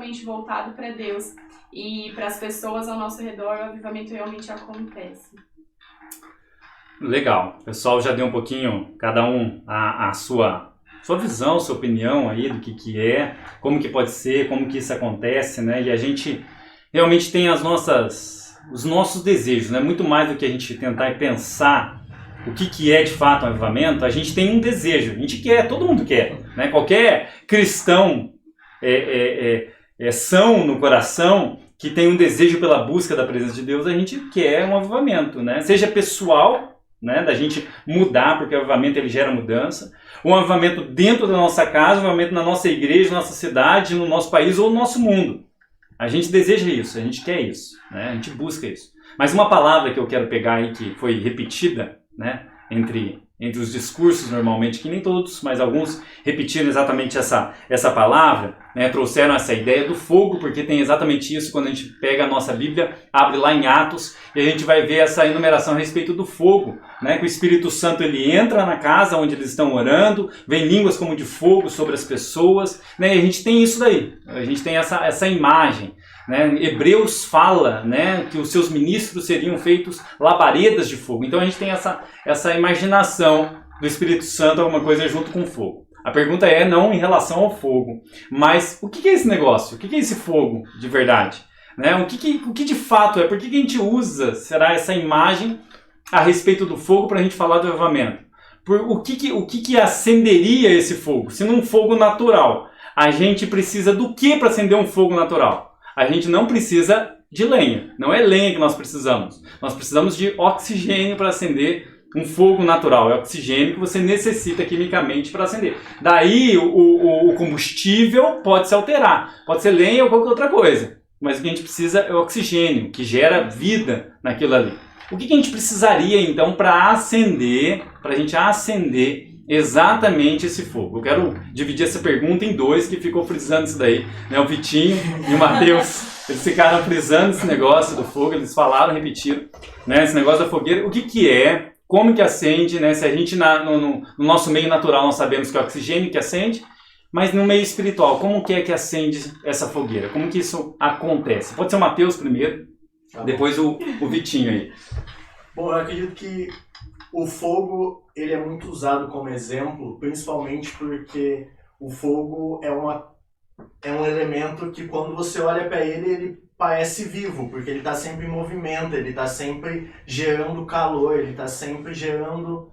totalmente voltado para Deus e para as pessoas ao nosso redor, o avivamento realmente acontece. Legal. O pessoal já deu um pouquinho, cada um, a sua visão, sua opinião aí do que é, como que pode ser, como que isso acontece, né? E a gente realmente tem os nossos desejos, né? Muito mais do que a gente tentar e pensar o que é de fato um avivamento, a gente tem um desejo, a gente quer, todo mundo quer, né? Qualquer cristão são no coração, que tem um desejo pela busca da presença de Deus, a gente quer um avivamento, né? Seja pessoal, né? Da gente mudar, porque o avivamento ele gera mudança, um avivamento dentro da nossa casa, um avivamento na nossa igreja, na nossa cidade, no nosso país ou no nosso mundo. A gente deseja isso, a gente quer isso, né? A gente busca isso. Mas uma palavra que eu quero pegar aí, que foi repetida, né? Entre os discursos normalmente, que nem todos, mas alguns repetiram exatamente essa palavra, né? Trouxeram essa ideia do fogo, porque tem exatamente isso quando a gente pega a nossa Bíblia, abre lá em Atos, e a gente vai ver essa enumeração a respeito do fogo, né? Que o Espírito Santo ele entra na casa onde eles estão orando, vem línguas como de fogo sobre as pessoas, né? E a gente tem isso daí, a gente tem essa imagem. Né? Hebreus fala, né, que os seus ministros seriam feitos labaredas de fogo. Então a gente tem essa imaginação do Espírito Santo, alguma coisa junto com o fogo. A pergunta é não em relação ao fogo, mas o que é esse negócio? O que é esse fogo de verdade? Né? O que de fato é? Por que a gente usa, será, essa imagem a respeito do fogo para a gente falar do avivamento? O que acenderia esse fogo? Se num fogo natural, a gente precisa do que para acender um fogo natural? A gente não precisa de lenha. Não é lenha que nós precisamos. Nós precisamos de oxigênio para acender um fogo natural. É oxigênio que você necessita quimicamente para acender. Daí o combustível pode se alterar. Pode ser lenha ou qualquer outra coisa. Mas o que a gente precisa é oxigênio, que gera vida naquilo ali. O que a gente precisaria então para a gente acender exatamente esse fogo? Eu quero dividir essa pergunta em dois, que ficou frisando isso daí, né? O Vitinho e o Matheus, eles ficaram frisando esse negócio do fogo, eles falaram, repetiram, né? Esse negócio da fogueira, o que é, como que acende, né? Se a gente no nosso meio natural nós sabemos que é o oxigênio que acende, mas no meio espiritual, como que é que acende essa fogueira? Como que isso acontece? Pode ser o Matheus primeiro, depois o Vitinho aí. Bom, eu acredito que o fogo ele é muito usado como exemplo, principalmente porque o fogo é um elemento que quando você olha para ele parece vivo, porque ele está sempre em movimento, ele está sempre gerando calor, ele está sempre gerando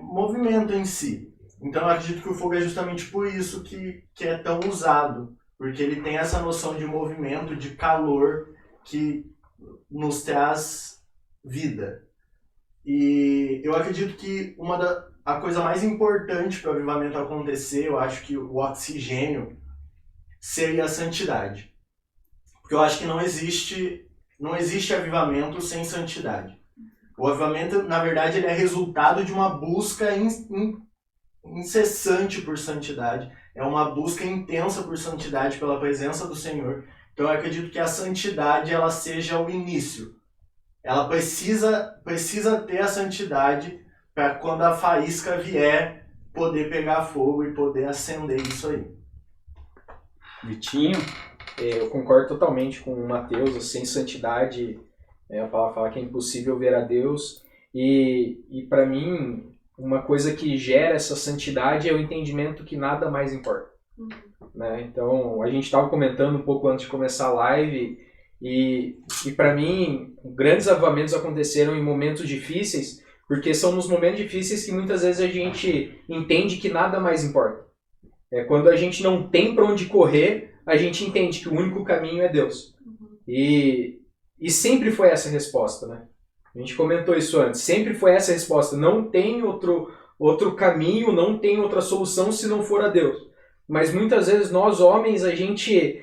movimento em si. Então eu acredito que o fogo é justamente por isso que é tão usado, porque ele tem essa noção de movimento, de calor, que nos traz vida. E eu acredito que a coisa mais importante para o avivamento acontecer, eu acho que o oxigênio, seria a santidade. Porque eu acho que não existe avivamento sem santidade. O avivamento, na verdade, ele é resultado de uma busca incessante por santidade. É uma busca intensa por santidade, pela presença do Senhor. Então eu acredito que a santidade ela seja o início. Ela precisa ter a santidade para quando a faísca vier, poder pegar fogo e poder acender isso aí. Vitinho? Eu concordo totalmente com o Matheus. Sem santidade, a palavra fala que é impossível ver a Deus. E para mim, uma coisa que gera essa santidade é o entendimento que nada mais importa. Né? Então, a gente estava comentando um pouco antes de começar a live, e para mim, grandes avivamentos aconteceram em momentos difíceis, porque são nos momentos difíceis que muitas vezes a gente entende que nada mais importa. Quando a gente não tem para onde correr, a gente entende que o único caminho é Deus. E sempre foi essa resposta, né? A gente comentou isso antes. Sempre foi essa resposta. Não tem outro caminho, não tem outra solução se não for a Deus. Mas muitas vezes nós, homens, a gente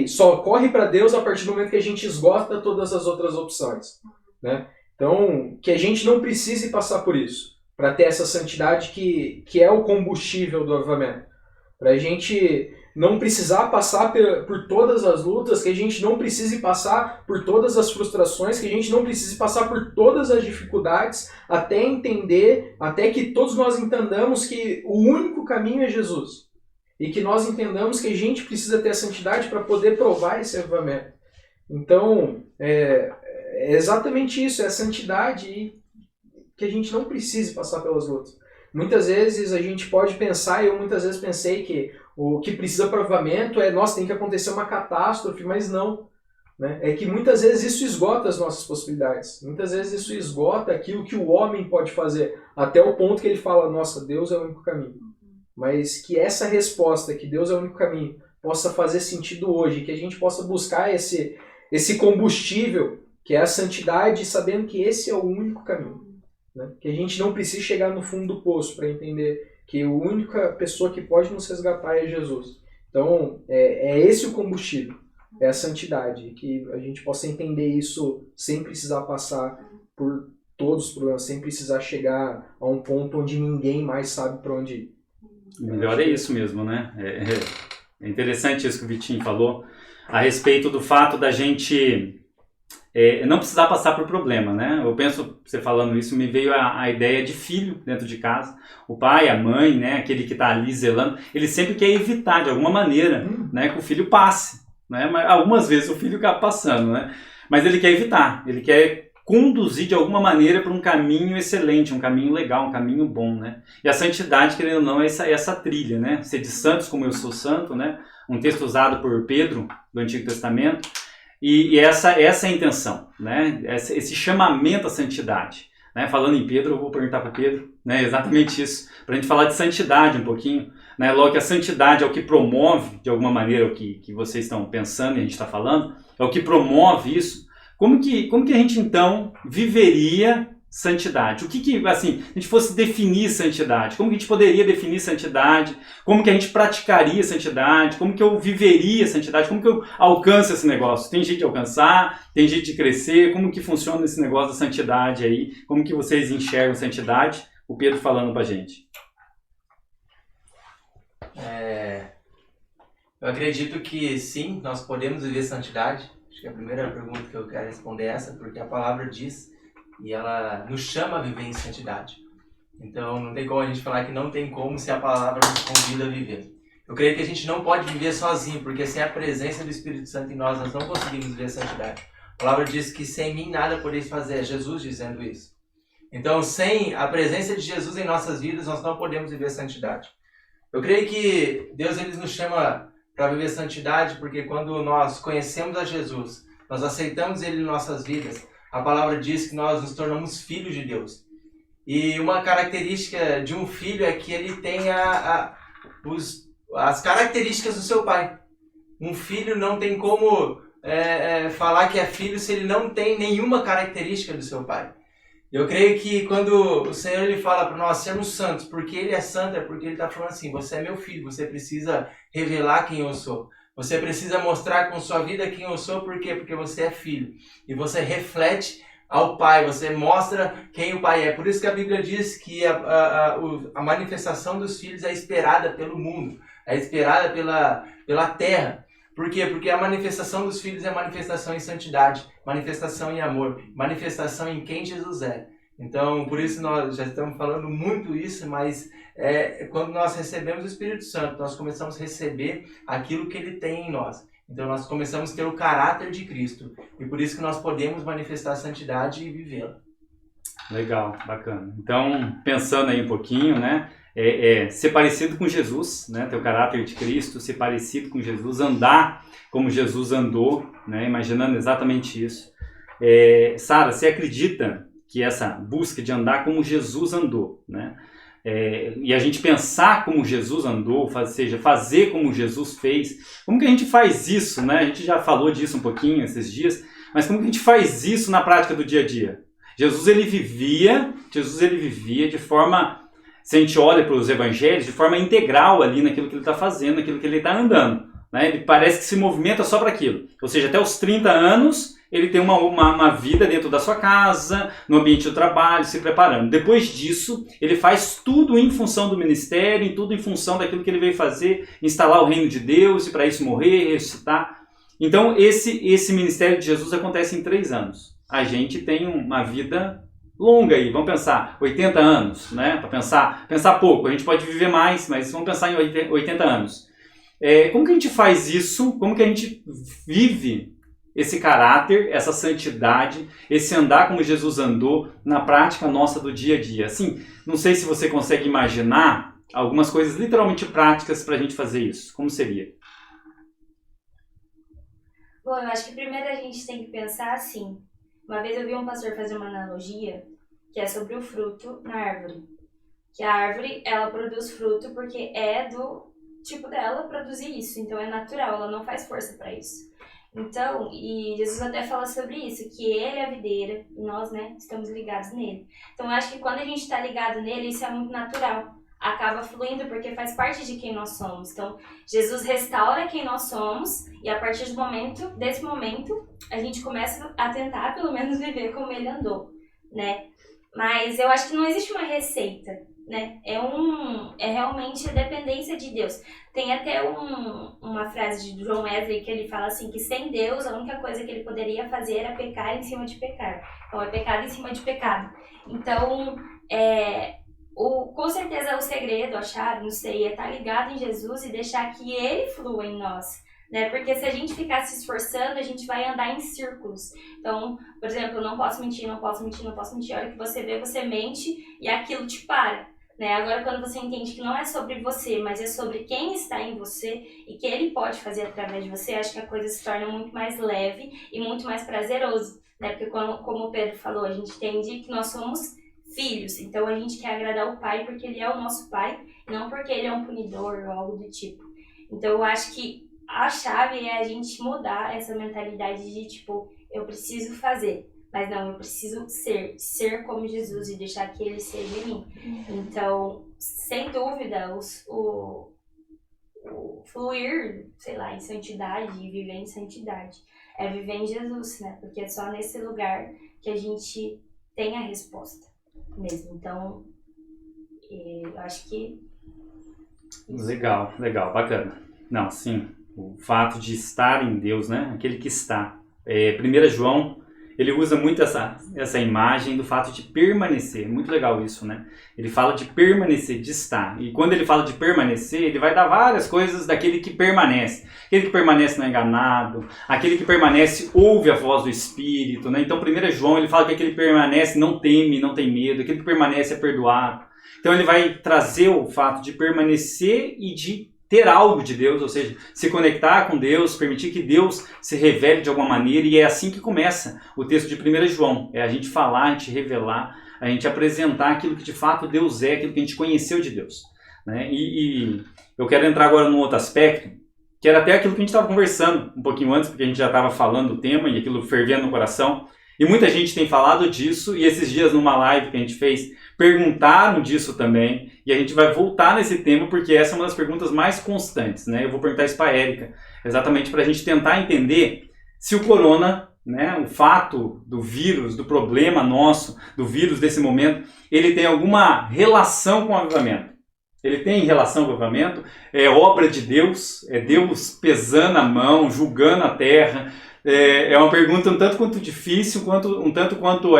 só corre para Deus a partir do momento que a gente esgota todas as outras opções, né? Então, que a gente não precise passar por isso, para ter essa santidade que é o combustível do avivamento. Para a gente não precisar passar por todas as lutas, que a gente não precise passar por todas as frustrações, que a gente não precise passar por todas as dificuldades, até que todos nós entendamos que o único caminho é Jesus. e que nós entendamos que a gente precisa ter a santidade para poder provar esse avivamento. Então, é exatamente isso, é a santidade e que a gente não precise passar pelas lutas. Muitas vezes a gente pode pensar, eu muitas vezes pensei que o que precisa de avivamento é, nossa, tem que acontecer uma catástrofe, mas não. Né? É que muitas vezes isso esgota as nossas possibilidades. Muitas vezes isso esgota aquilo que o homem pode fazer, até o ponto que ele fala, nossa, Deus é o único caminho. Mas que essa resposta, que Deus é o único caminho, possa fazer sentido hoje, que a gente possa buscar esse combustível, que é a santidade, sabendo que esse é o único caminho. Né? Que a gente não precisa chegar no fundo do poço para entender que a única pessoa que pode nos resgatar é Jesus. Então, é esse o combustível. É a santidade, que a gente possa entender isso sem precisar passar por todos os problemas, sem precisar chegar a um ponto onde ninguém mais sabe para onde ir. Melhor é isso mesmo, né? É interessante isso que o Vitinho falou a respeito do fato da gente não precisar passar por problema, né? Eu penso, você falando isso, me veio a ideia de filho dentro de casa. O pai, a mãe, né? Aquele que está ali zelando, ele sempre quer evitar de alguma maneira, né? Que o filho passe. Né? Mas algumas vezes o filho acaba passando, né? Mas ele quer evitar, ele quer conduzir de alguma maneira para um caminho excelente, um caminho legal, um caminho bom, né? E a santidade, querendo ou não, é essa trilha, né? Ser de santos como eu sou santo, né? Um texto usado por Pedro do Antigo Testamento, e essa é a intenção, né? Esse chamamento à santidade. Né? Falando em Pedro, eu vou perguntar para Pedro, né? Exatamente isso, para a gente falar de santidade um pouquinho. Né? Logo que a santidade é o que promove, de alguma maneira, o que vocês estão pensando e a gente está falando, é o que promove isso. Como que a gente, então, viveria santidade? O que assim, a gente fosse definir santidade? Como que a gente poderia definir santidade? Como que a gente praticaria santidade? Como que eu viveria santidade? Como que eu alcanço esse negócio? Tem jeito de alcançar? Tem jeito de crescer? Como que funciona esse negócio da santidade aí? Como que vocês enxergam santidade? O Pedro falando pra gente. Eu acredito que sim, nós podemos viver santidade. Acho que a primeira pergunta que eu quero responder é essa, porque a palavra diz e ela nos chama a viver em santidade. Então não tem como a gente falar que não tem como se a palavra nos convida a viver. Eu creio que a gente não pode viver sozinho, porque sem a presença do Espírito Santo em nós não conseguimos viver santidade. A palavra diz que sem mim nada podeis fazer, é Jesus dizendo isso. Então sem a presença de Jesus em nossas vidas nós não podemos viver santidade. Eu creio que Deus ele nos chama para viver santidade, porque quando nós conhecemos a Jesus, nós aceitamos Ele em nossas vidas, a palavra diz que nós nos tornamos filhos de Deus. E uma característica de um filho é que ele tem as características do seu pai. Um filho não tem como falar que é filho se ele não tem nenhuma característica do seu pai. Eu creio que quando o Senhor ele fala para nós sermos santos, porque Ele é santo, é porque Ele está falando assim, você é meu filho, você precisa revelar quem eu sou. Você precisa mostrar com sua vida quem eu sou, por quê? Porque você é filho. E você reflete ao Pai, você mostra quem o Pai é. Por isso que a Bíblia diz que a manifestação dos filhos é esperada pelo mundo, é esperada pela terra. Por quê? Porque a manifestação dos filhos é manifestação em santidade, manifestação em amor, manifestação em quem Jesus é. Então, por isso nós já estamos falando muito isso, mas quando nós recebemos o Espírito Santo, nós começamos a receber aquilo que Ele tem em nós. Então, nós começamos a ter o caráter de Cristo. E por isso que nós podemos manifestar a santidade e vivê-la. Legal, bacana. Então, pensando aí um pouquinho, né? Ser parecido com Jesus, né? Ter o caráter de Cristo, ser parecido com Jesus, andar como Jesus andou, né? Imaginando exatamente isso. Sara, você acredita que essa busca de andar como Jesus andou, né? E a gente pensar como Jesus andou, seja, fazer como Jesus fez, como que a gente faz isso, né? A gente já falou disso um pouquinho esses dias, mas como que a gente faz isso na prática do dia a dia? Jesus ele vivia de forma, se a gente olha para os evangelhos, de forma integral ali naquilo que ele está fazendo, naquilo que ele está andando. Né? Ele parece que se movimenta só para aquilo. Ou seja, até os 30 anos, ele tem uma vida dentro da sua casa, no ambiente do trabalho, se preparando. Depois disso, ele faz tudo em função do ministério, tudo em função daquilo que ele veio fazer, instalar o reino de Deus e para isso morrer, ressuscitar. Então, esse ministério de Jesus acontece em 3 anos. A gente tem uma vida longa aí, vamos pensar, 80 anos, né? Para pensar pouco, a gente pode viver mais, mas vamos pensar em 80 anos. Como que a gente faz isso? Como que a gente vive esse caráter, essa santidade, esse andar como Jesus andou na prática nossa do dia a dia? Assim, não sei se você consegue imaginar algumas coisas literalmente práticas para a gente fazer isso. Como seria? Bom, eu acho que primeiro a gente tem que pensar assim. Uma vez eu vi um pastor fazer uma analogia que é sobre o fruto na árvore. Que a árvore, ela produz fruto porque é do tipo dela produzir isso. Então é natural, ela não faz força para isso. Então, e Jesus até fala sobre isso, que ele é a videira e nós, né, estamos ligados nele. Então eu acho que quando a gente está ligado nele, isso é muito natural. Acaba fluindo porque faz parte de quem nós somos. Então, Jesus restaura quem nós somos e a partir desse momento, a gente começa a tentar pelo menos viver como ele andou, né? Mas eu acho que não existe uma receita, né? É realmente a dependência de Deus. Tem até uma frase de John Wesley que ele fala assim, que sem Deus a única coisa que ele poderia fazer era pecar em cima de pecar. Então, é pecado em cima de pecado. Então, com certeza o segredo, a chave, não sei, é estar ligado em Jesus e deixar que ele flua em nós, né? Porque se a gente ficar se esforçando, a gente vai andar em círculos. Então, por exemplo, eu não posso mentir, não posso mentir, não posso mentir. A hora que você vê, você mente e aquilo te para, né? Agora, quando você entende que não é sobre você, mas é sobre quem está em você e que ele pode fazer através de você, acho que a coisa se torna muito mais leve e muito mais prazeroso, né? Porque como o Pedro falou, a gente entende que nós somos filhos, então a gente quer agradar o pai porque ele é o nosso pai, não porque ele é um punidor ou algo do tipo. Então eu acho que a chave é a gente mudar essa mentalidade de tipo, eu preciso fazer, mas não, eu preciso ser como Jesus e deixar que ele seja em mim. Então, sem dúvida, o fluir, sei lá, em santidade e viver em santidade é viver em Jesus, né? Porque é só nesse lugar que a gente tem a resposta mesmo. Então, eu acho que... Legal, bacana. Não, sim, o fato de estar em Deus, né? Aquele que está. 1 João, ele usa muito essa imagem do fato de permanecer. Muito legal isso, né? Ele fala de permanecer, de estar. E quando ele fala de permanecer, ele vai dar várias coisas daquele que permanece. Aquele que permanece não é enganado. Aquele que permanece ouve a voz do Espírito, né? Então 1 João, ele fala que aquele que permanece não teme, não tem medo. Aquele que permanece é perdoado. Então ele vai trazer o fato de permanecer e de ter algo de Deus, ou seja, se conectar com Deus, permitir que Deus se revele de alguma maneira, e é assim que começa o texto de 1 João, é a gente falar, a gente revelar, a gente apresentar aquilo que de fato Deus é, aquilo que a gente conheceu de Deus, né? E eu quero entrar agora num outro aspecto, que era até aquilo que a gente estava conversando um pouquinho antes, porque a gente já estava falando do tema e aquilo fervendo no coração, e muita gente tem falado disso, e esses dias numa live que a gente fez, perguntaram disso também, e a gente vai voltar nesse tema, porque essa é uma das perguntas mais constantes, né? Eu vou perguntar isso para a Érica, exatamente para a gente tentar entender se o corona, né, o fato do vírus, do problema nosso, do vírus desse momento, ele tem alguma relação com o avivamento. Ele tem relação com o avivamento? É obra de Deus? É Deus pesando a mão, julgando a terra? É uma pergunta um tanto quanto difícil, um tanto quanto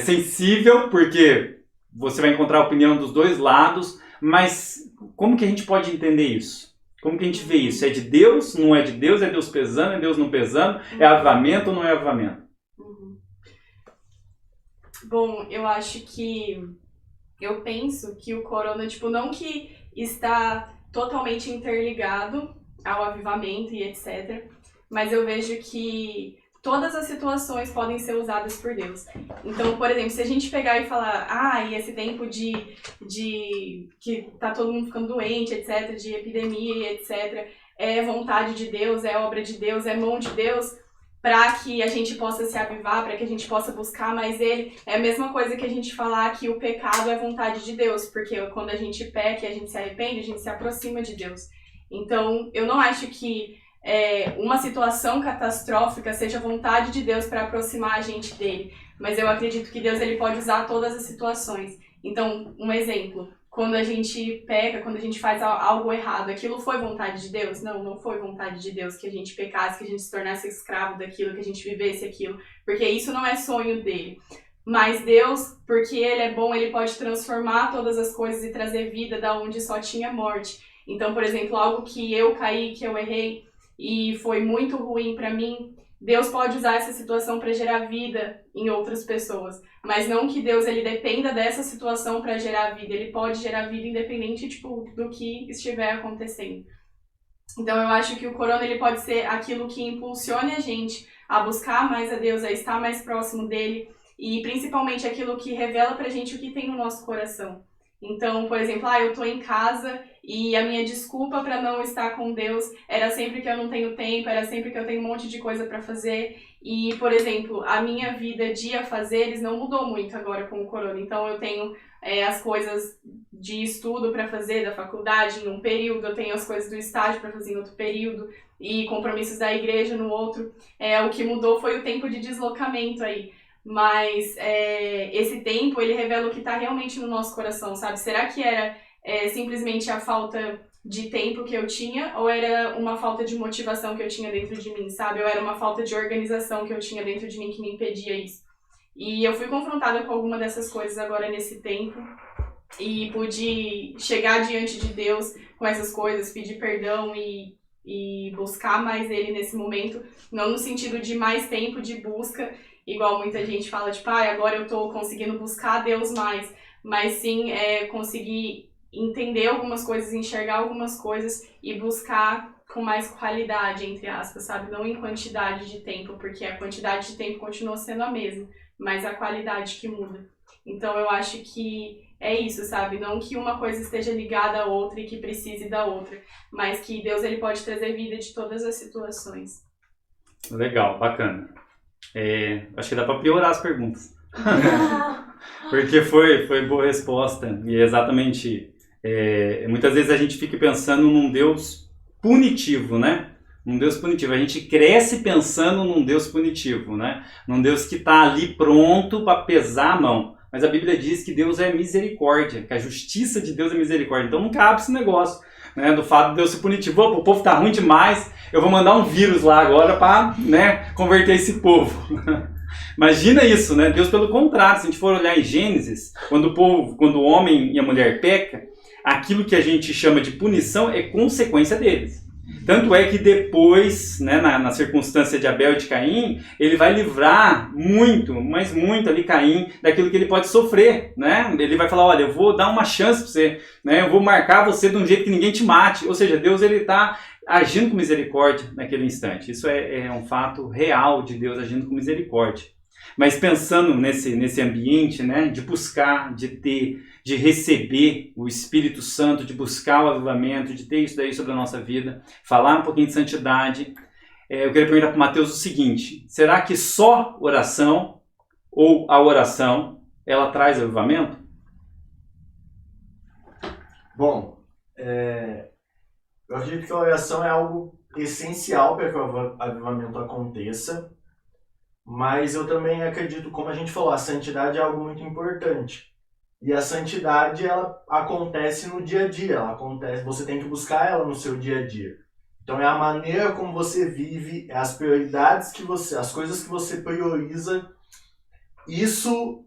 sensível, porque você vai encontrar a opinião dos dois lados, mas como que a gente pode entender isso? Como que a gente vê isso? É de Deus? Não é de Deus? É Deus pesando? É Deus não pesando? É avivamento ou não é avivamento? Bom, eu penso que o corona, tipo, não que está totalmente interligado ao avivamento e etc., mas eu vejo que todas as situações podem ser usadas por Deus. Então, por exemplo, se a gente pegar e falar, e esse tempo de que tá todo mundo ficando doente, etc., de epidemia e etc., é vontade de Deus, é obra de Deus, é mão de Deus, para que a gente possa se avivar, para que a gente possa buscar mais Ele. É a mesma coisa que a gente falar que o pecado é vontade de Deus, porque quando a gente peca e a gente se arrepende, a gente se aproxima de Deus. Então, eu não acho que uma situação catastrófica seja vontade de Deus para aproximar a gente dele, mas eu acredito que Deus ele pode usar todas as situações. Então, um exemplo, quando a gente peca, quando a gente faz algo errado, aquilo foi vontade de Deus? Não, não foi vontade de Deus que a gente pecasse, que a gente se tornasse escravo daquilo, que a gente vivesse aquilo, porque isso não é sonho dele. Mas Deus, porque Ele é bom, Ele pode transformar todas as coisas e trazer vida da onde só tinha morte. Então, por exemplo, algo que eu caí, que eu errei e foi muito ruim pra mim, Deus pode usar essa situação para gerar vida em outras pessoas, mas não que Deus ele dependa dessa situação para gerar vida, ele pode gerar vida independente tipo do que estiver acontecendo. Então eu acho que o corona ele pode ser aquilo que impulsione a gente a buscar mais a Deus, a estar mais próximo dele e principalmente aquilo que revela pra gente o que tem no nosso coração. Então, por exemplo, eu tô em casa e a minha desculpa para não estar com Deus era sempre que eu não tenho tempo, era sempre que eu tenho um monte de coisa para fazer. E, por exemplo, a minha vida de afazeres não mudou muito agora com o corona. Então, eu tenho as coisas de estudo para fazer da faculdade em um período, eu tenho as coisas do estágio para fazer em outro período e compromissos da igreja no outro. O que mudou foi o tempo de deslocamento aí. Mas esse tempo, ele revela o que está realmente no nosso coração, sabe? Será que era simplesmente a falta de tempo que eu tinha ou era uma falta de motivação que eu tinha dentro de mim, sabe? Ou era uma falta de organização que eu tinha dentro de mim que me impedia isso? E eu fui confrontada com alguma dessas coisas agora nesse tempo e pude chegar diante de Deus com essas coisas, pedir perdão e buscar mais Ele nesse momento, não no sentido de mais tempo de busca, igual muita gente fala, tipo, agora eu tô conseguindo buscar a Deus mais, mas sim conseguir entender algumas coisas, enxergar algumas coisas e buscar com mais qualidade, entre aspas, sabe? Não em quantidade de tempo, porque a quantidade de tempo continua sendo a mesma, mas a qualidade que muda. Então eu acho que é isso, sabe? Não que uma coisa esteja ligada à outra e que precise da outra, mas que Deus ele pode trazer vida de todas as situações. Legal, bacana. Acho que dá para piorar as perguntas. Porque foi boa resposta. E é exatamente... muitas vezes a gente fica pensando num Deus punitivo, né? Um Deus punitivo. A gente cresce pensando num Deus punitivo, né? Num Deus que está ali pronto para pesar a mão. Mas a Bíblia diz que Deus é misericórdia, que a justiça de Deus é misericórdia. Então não cabe esse negócio, né? Do fato de Deus ser punitivo. O povo está ruim demais, eu vou mandar um vírus lá agora para, né, converter esse povo. Imagina isso, né? Deus, pelo contrário, se a gente for olhar em Gênesis, quando o homem e a mulher pecam, aquilo que a gente chama de punição é consequência deles. Tanto é que depois, né, na circunstância de Abel e de Caim, ele vai livrar muito, mas muito ali Caim daquilo que ele pode sofrer, né? Ele vai falar, olha, eu vou dar uma chance para você, né? Eu vou marcar você de um jeito que ninguém te mate. Ou seja, Deus ele está agindo com misericórdia naquele instante. Isso é um fato real de Deus agindo com misericórdia. Mas pensando nesse ambiente, né, de buscar, de receber o Espírito Santo, de buscar o avivamento, de ter isso daí sobre a nossa vida, falar um pouquinho de santidade, eu queria perguntar para o Mateus o seguinte: será que só oração ou a oração ela traz avivamento? Bom, eu acredito que a oração é algo essencial para que o avivamento aconteça. Mas eu também acredito, como a gente falou, a santidade é algo muito importante. E a santidade, ela acontece no dia a dia, você tem que buscar ela no seu dia a dia. Então é a maneira como você vive, é as prioridades as coisas que você prioriza, isso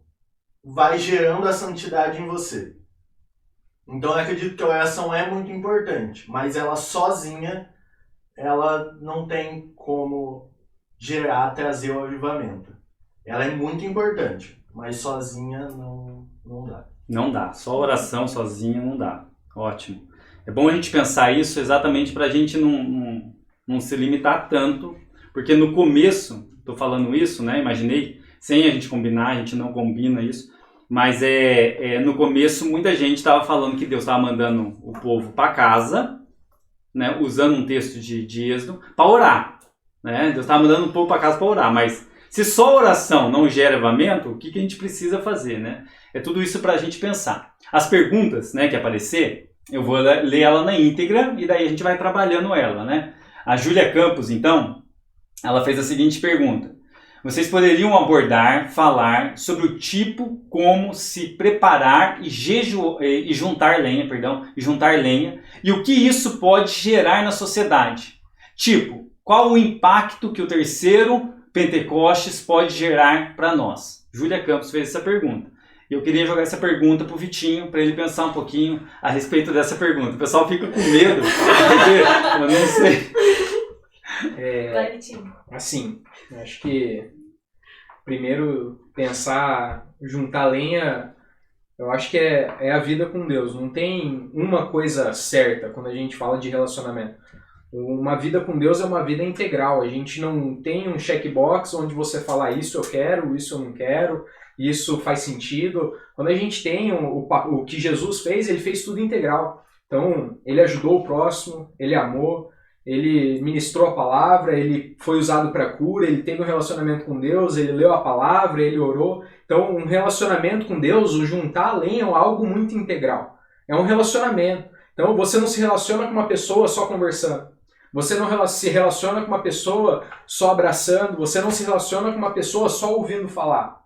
vai gerando a santidade em você. Então eu acredito que a oração é muito importante, mas ela sozinha, ela não tem como trazer o avivamento. Ela é muito importante, mas sozinha não dá. Não dá, só oração sozinha não dá. Ótimo. É bom a gente pensar isso exatamente para a gente não se limitar tanto, porque no começo, estou falando isso, né? Imaginei, sem a gente combinar, a gente não combina isso, mas no começo muita gente estava falando que Deus estava mandando o povo para casa, né? Usando um texto de Êxodo, para orar. Né? Deus estava mandando o povo para casa para orar, mas se só a oração não gera avivamento, o que a gente precisa fazer? Né? É tudo isso para a gente pensar. As perguntas, né, que aparecer, eu vou ler ela na íntegra e daí a gente vai trabalhando ela. Né? A Júlia Campos, então, ela fez a seguinte pergunta: vocês poderiam falar sobre o tipo como se preparar e juntar lenha e o que isso pode gerar na sociedade? Tipo, qual o impacto que o terceiro Pentecostes pode gerar para nós? Júlia Campos fez essa pergunta. E eu queria jogar essa pergunta pro Vitinho, para ele pensar um pouquinho a respeito dessa pergunta. O pessoal fica com medo, porque eu não sei. Vai, Vitinho. Assim, eu acho que primeiro pensar, juntar lenha, eu acho que é a vida com Deus. Não tem uma coisa certa quando a gente fala de relacionamento. Uma vida com Deus é uma vida integral. A gente não tem um checkbox onde você fala isso eu quero, isso eu não quero, isso faz sentido. Quando a gente tem o que Jesus fez, ele fez tudo integral. Então, ele ajudou o próximo, ele amou, ele ministrou a palavra, ele foi usado para cura, ele teve um relacionamento com Deus, ele leu a palavra, ele orou. Então, um relacionamento com Deus, o juntar a lenha é algo muito integral. É um relacionamento. Então, você não se relaciona com uma pessoa só conversando. Você não se relaciona com uma pessoa só abraçando. Você não se relaciona com uma pessoa só ouvindo falar.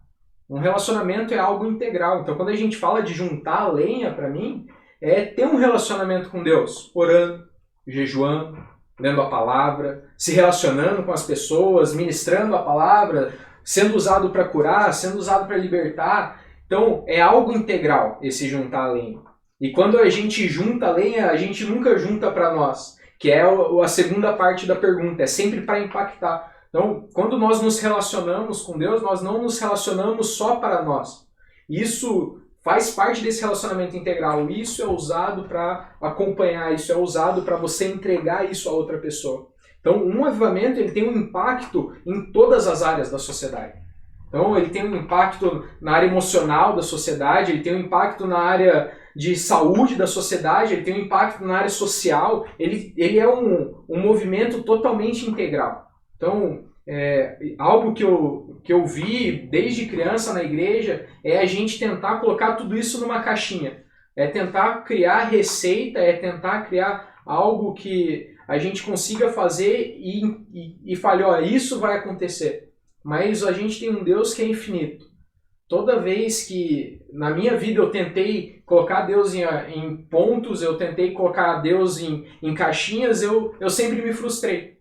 Um relacionamento é algo integral. Então, quando a gente fala de juntar a lenha, para mim, é ter um relacionamento com Deus. Orando, jejuando, lendo a palavra, se relacionando com as pessoas, ministrando a palavra, sendo usado para curar, sendo usado para libertar. Então, é algo integral esse juntar a lenha. E quando a gente junta a lenha, a gente nunca junta para nós, que é a segunda parte da pergunta, é sempre para impactar. Então, quando nós nos relacionamos com Deus, nós não nos relacionamos só para nós. Isso faz parte desse relacionamento integral. Isso é usado para acompanhar, isso é usado para você entregar isso a outra pessoa. Então, um avivamento ele tem um impacto em todas as áreas da sociedade. Então, ele tem um impacto na área emocional da sociedade, ele tem um impacto na área de saúde da sociedade, ele tem um impacto na área social, ele é um movimento totalmente integral. Então, algo que eu vi desde criança na igreja é a gente tentar colocar tudo isso numa caixinha. É tentar criar receita, é tentar criar algo que a gente consiga fazer e fale, ó, isso vai acontecer. Mas a gente tem um Deus que é infinito. Toda vez que na minha vida eu tentei colocar Deus em pontos, eu tentei colocar Deus em caixinhas, eu sempre me frustrei.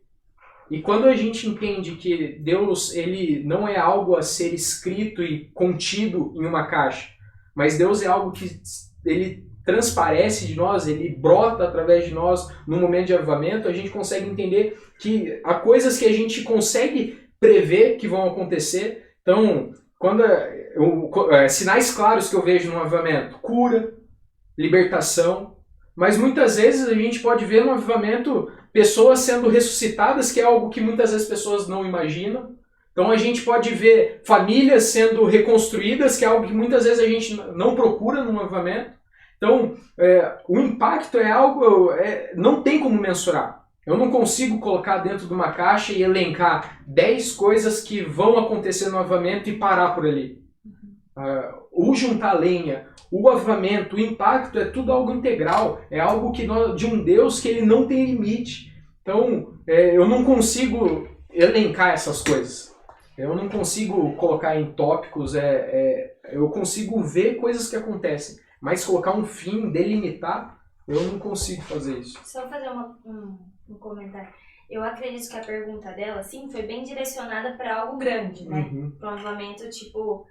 E quando a gente entende que Deus ele não é algo a ser escrito e contido em uma caixa, mas Deus é algo que ele transparece de nós, ele brota através de nós no momento de avivamento, a gente consegue entender que há coisas que a gente consegue prever que vão acontecer. Então, quando sinais claros que eu vejo no avivamento, cura, libertação, mas muitas vezes a gente pode ver no avivamento pessoas sendo ressuscitadas, que é algo que muitas vezes pessoas não imaginam. Então a gente pode ver famílias sendo reconstruídas, que é algo que muitas vezes a gente não procura no avivamento. Então o impacto é algo, não tem como mensurar. Eu não consigo colocar dentro de uma caixa e elencar 10 coisas que vão acontecer no avivamento e parar por ali. O juntar lenha, o avivamento, o impacto é tudo algo integral, é algo de um Deus que ele não tem limite. Então, eu não consigo elencar essas coisas. Eu não consigo colocar em tópicos, eu consigo ver coisas que acontecem, mas colocar um fim, delimitar, eu não consigo fazer isso. Só fazer um comentário. Eu acredito que a pergunta dela, sim, foi bem direcionada para algo grande, né? Uhum. Para um avivamento, tipo,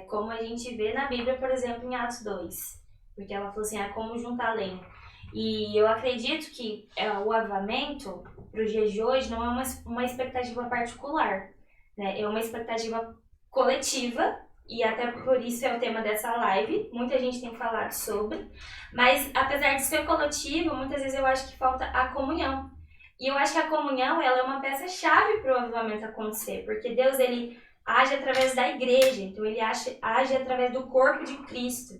como a gente vê na Bíblia, por exemplo, em Atos 2. Porque ela falou assim, como juntar lenha. E eu acredito que o avivamento, para os dias de hoje, não é uma expectativa particular, né? É uma expectativa coletiva, e até por isso é o tema dessa live. Muita gente tem falado sobre. Mas, apesar de ser coletivo, muitas vezes eu acho que falta a comunhão. E eu acho que a comunhão ela é uma peça-chave para o avivamento acontecer. Porque Deus, ele age através da igreja. Então, ele age através do corpo de Cristo,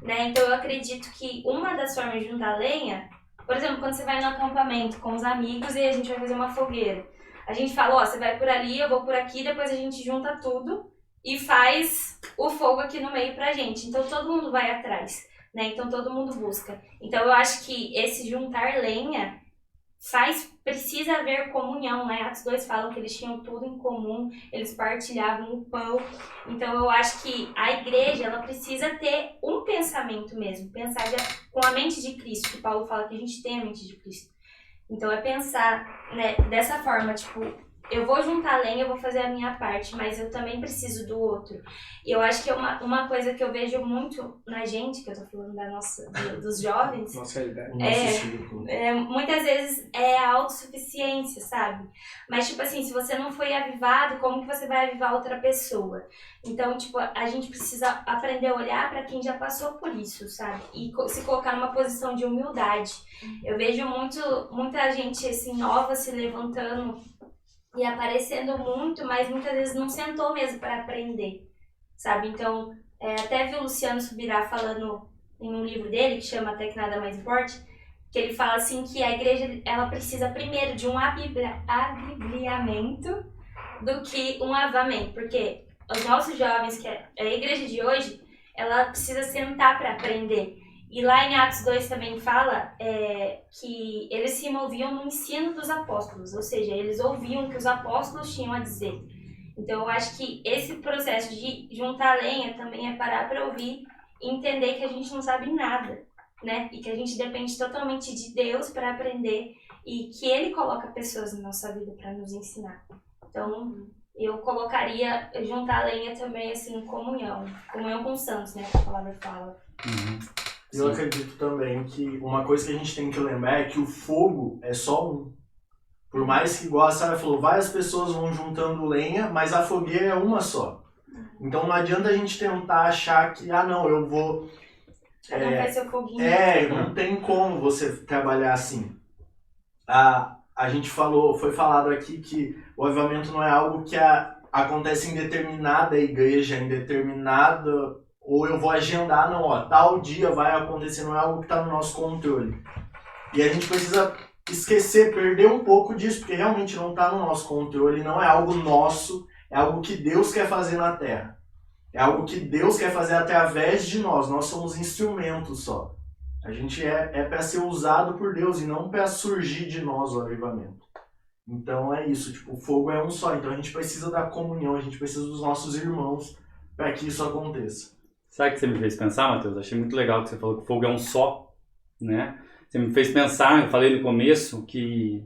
né? Então, eu acredito que uma das formas de juntar lenha, por exemplo, quando você vai no acampamento com os amigos e a gente vai fazer uma fogueira. A gente fala, você vai por ali, eu vou por aqui, depois a gente junta tudo e faz o fogo aqui no meio pra gente. Então, todo mundo vai atrás, né? Então, todo mundo busca. Então, eu acho que esse juntar lenha precisa haver comunhão, né? Atos 2 falam que eles tinham tudo em comum, eles partilhavam o pão. Então, eu acho que a igreja, ela precisa ter um pensamento mesmo, pensar com a mente de Cristo, que Paulo fala que a gente tem a mente de Cristo. Então, é pensar, né, dessa forma, tipo, eu vou juntar lenha, eu vou fazer a minha parte, mas eu também preciso do outro. E eu acho que é uma coisa que eu vejo muito na gente, que eu tô falando dos jovens, Nossa realidade. O nosso círculo. muitas vezes é a autossuficiência, sabe? Mas, tipo assim, se você não foi avivado, como que você vai avivar outra pessoa? Então, tipo, a gente precisa aprender a olhar para quem já passou por isso, sabe? E se colocar numa posição de humildade. Eu vejo muita gente, assim, nova se levantando e aparecendo muito, mas muitas vezes não sentou mesmo para aprender, sabe? Então, até vi o Luciano Subirá falando em um livro dele, que chama Até Que Nada Mais Importe, que ele fala assim que a igreja ela precisa primeiro de um abibliamento do que um avivamento, porque os nossos jovens, que a igreja de hoje, ela precisa sentar para aprender. E lá em Atos 2 também fala que eles se moviam no ensino dos apóstolos, ou seja, eles ouviam o que os apóstolos tinham a dizer. Então eu acho que esse processo de juntar lenha também é parar para ouvir e entender que a gente não sabe nada, né? E que a gente depende totalmente de Deus para aprender e que Ele coloca pessoas na nossa vida para nos ensinar. Então eu colocaria juntar lenha também assim, comunhão com os santos, né? Que a palavra fala. Eu acredito também que uma coisa que a gente tem que lembrar é que o fogo é só um. Por mais que, igual a Sarah falou, várias pessoas vão juntando lenha, mas a fogueira é uma só. Então não adianta a gente tentar achar que, não, eu vou... Cada um faz seu foguinho. Não tem como você trabalhar assim. A gente foi falado aqui que o avivamento não é algo que acontece em determinada igreja, em determinada... Ou eu vou agendar, tal dia vai acontecer, não é algo que está no nosso controle. E a gente precisa perder um pouco disso, porque realmente não está no nosso controle, não é algo nosso, é algo que Deus quer fazer na Terra. É algo que Deus quer fazer através de nós somos instrumentos só. A gente é para ser usado por Deus e não para surgir de nós o avivamento. Então é isso, o fogo é um só, então a gente precisa da comunhão, a gente precisa dos nossos irmãos para que isso aconteça. Sabe o que você me fez pensar, Matheus? Achei muito legal que você falou que o fogo é um só, né? Você me fez pensar, eu falei no começo, que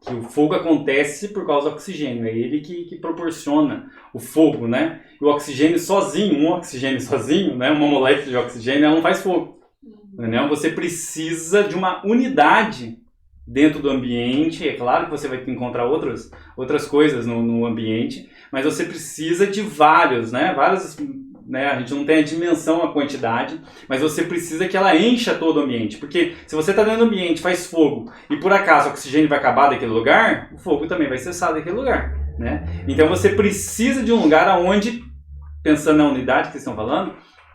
o fogo acontece por causa do oxigênio. É ele que proporciona o fogo, né? E o oxigênio sozinho, né? Uma molécula de oxigênio, ela não faz fogo. Né? Você precisa de uma unidade dentro do ambiente. É claro que você vai encontrar outras coisas no ambiente, mas você precisa de vários, né? A gente não tem a dimensão, a quantidade, mas você precisa que ela encha todo o ambiente. Porque se você está dentro do ambiente, faz fogo, e por acaso o oxigênio vai acabar daquele lugar, o fogo também vai cessar daquele lugar. Né? Então você precisa de um lugar onde, pensando na unidade que vocês estão falando,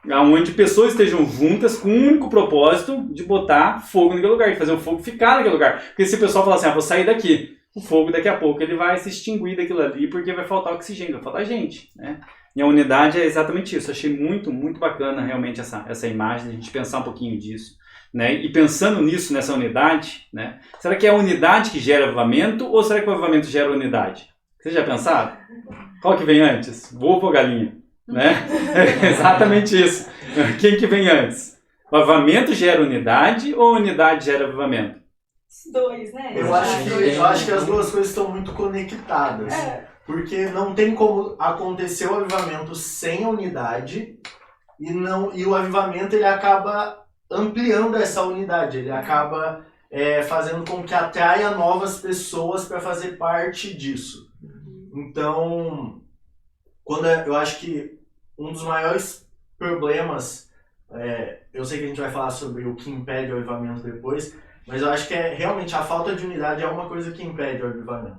onde pessoas estejam juntas com o único propósito de botar fogo naquele lugar, de fazer o fogo ficar naquele lugar. Porque se o pessoal falar assim, vou sair daqui, o fogo daqui a pouco ele vai se extinguir daquilo ali, porque vai faltar oxigênio, vai faltar gente. Né? E a unidade é exatamente isso. Eu achei muito, muito bacana realmente essa imagem, a gente pensar um pouquinho disso. Né? E pensando nisso, nessa unidade, né? Será que é a unidade que gera avivamento ou será que o avivamento gera unidade? Vocês já pensaram? Qual que vem antes? Ovo ou galinha? Né? É exatamente isso. Quem que vem antes? O avivamento gera unidade ou a unidade gera avivamento? Os dois, né? Eu acho que as duas coisas estão muito conectadas. Porque não tem como acontecer o avivamento sem a unidade e o avivamento ele acaba ampliando essa unidade, ele acaba fazendo com que atraia novas pessoas para fazer parte disso. Então, eu acho que um dos maiores problemas, eu sei que a gente vai falar sobre o que impede o avivamento depois, mas eu acho que realmente a falta de unidade é uma coisa que impede o avivamento.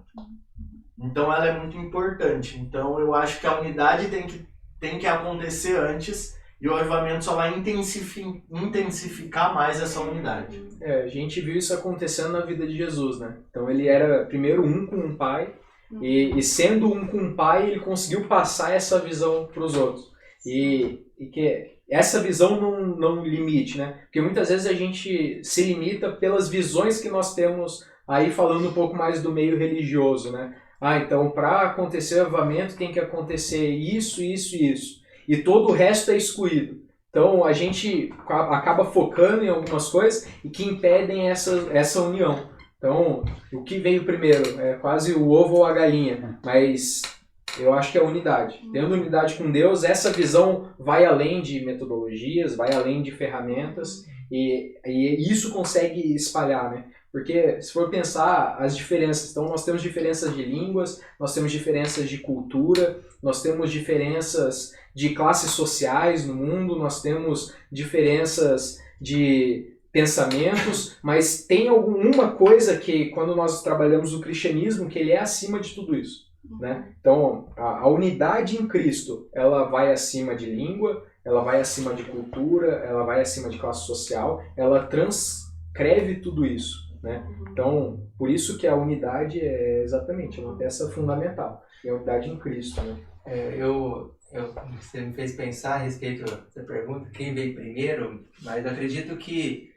Então ela é muito importante. Então eu acho que a unidade tem que acontecer antes e o avivamento só vai intensificar mais essa unidade. A gente viu isso acontecendo na vida de Jesus, né? Então ele era primeiro um com o Pai e sendo um com o Pai ele conseguiu passar essa visão para os outros. E que essa visão não limite, né? Porque muitas vezes a gente se limita pelas visões que nós temos aí falando um pouco mais do meio religioso, né? Então para acontecer o avivamento tem que acontecer isso, isso e isso. E todo o resto é excluído. Então a gente acaba focando em algumas coisas e que impedem essa união. Então, o que veio primeiro? É quase o ovo ou a galinha, mas eu acho que é a unidade. Tendo unidade com Deus, essa visão vai além de metodologias, vai além de ferramentas, e isso consegue espalhar, né? Porque se for pensar as diferenças, então nós temos diferenças de línguas, nós temos diferenças de cultura, nós temos diferenças de classes sociais no mundo, nós temos diferenças de pensamentos, mas tem alguma coisa que, quando nós trabalhamos o cristianismo, que ele é acima de tudo isso, né? Então, a unidade em Cristo, ela vai acima de língua, ela vai acima de cultura, ela vai acima de classe social, ela transcreve tudo isso, né? Então, por isso que a unidade é exatamente uma peça fundamental, é a unidade em Cristo, né? Você me fez pensar a respeito dessa pergunta, quem veio primeiro, mas acredito que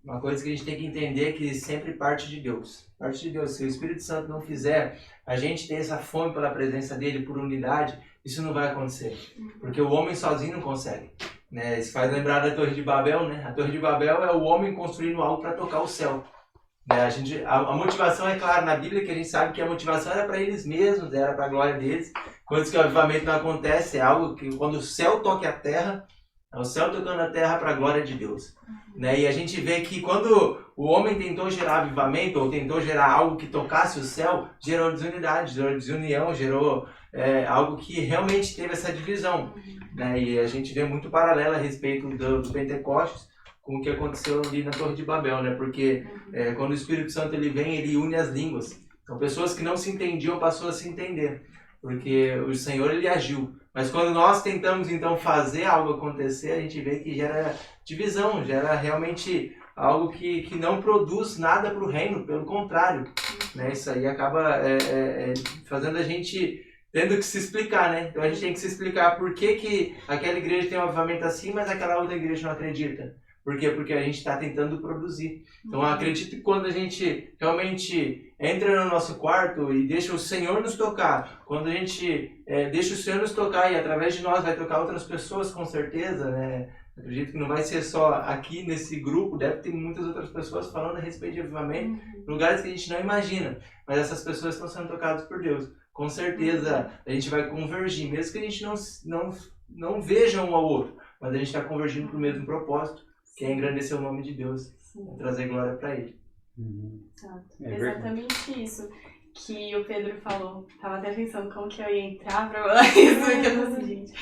uma coisa que a gente tem que entender é que sempre parte de Deus. Parte de Deus. Se o Espírito Santo não fizer a gente ter essa fome pela presença dele, por unidade, isso não vai acontecer. Porque o homem sozinho não consegue. Né? Isso faz lembrar da Torre de Babel, né? A Torre de Babel é o homem construindo algo para tocar o céu. Né? A motivação é clara na Bíblia, que a gente sabe que a motivação era para eles mesmos, era para a glória deles. Quando que o avivamento não acontece, é algo que quando o céu toca a terra, é o céu tocando a terra para a glória de Deus. Né? E a gente vê que quando o homem tentou gerar avivamento, ou tentou gerar algo que tocasse o céu, gerou desunidade, gerou desunião, gerou algo que realmente teve essa divisão. Né? E a gente vê muito paralelo a respeito do Pentecostes com o que aconteceu ali na Torre de Babel, né? Porque quando o Espírito Santo ele vem, ele une as línguas. Então pessoas que não se entendiam passou a se entender, porque o Senhor ele agiu. Mas quando nós tentamos então fazer algo acontecer, a gente vê que gera divisão, gera realmente algo que não produz nada para o reino, pelo contrário. Né? Isso aí acaba fazendo a gente tendo que se explicar, né? Então a gente tem que se explicar por que aquela igreja tem um avivamento assim, mas aquela outra igreja não acredita. Por quê? Porque a gente está tentando produzir. Então eu acredito que quando a gente realmente entra no nosso quarto e deixa o Senhor nos tocar, quando a gente deixa o Senhor nos tocar e através de nós vai tocar outras pessoas com certeza, né? Acredito que não vai ser só aqui nesse grupo, deve ter muitas outras pessoas falando a respeito de avivamento, lugares que a gente não imagina, mas essas pessoas estão sendo tocadas por Deus. Com certeza a gente vai convergir, mesmo que a gente não veja um ao outro, mas a gente está convergindo para o mesmo propósito, que é engrandecer o nome de Deus, trazer glória para Ele. Exato. Exatamente isso que o Pedro falou. Tava até pensando como que eu ia entrar pra falar isso, porque eu não sei, gente.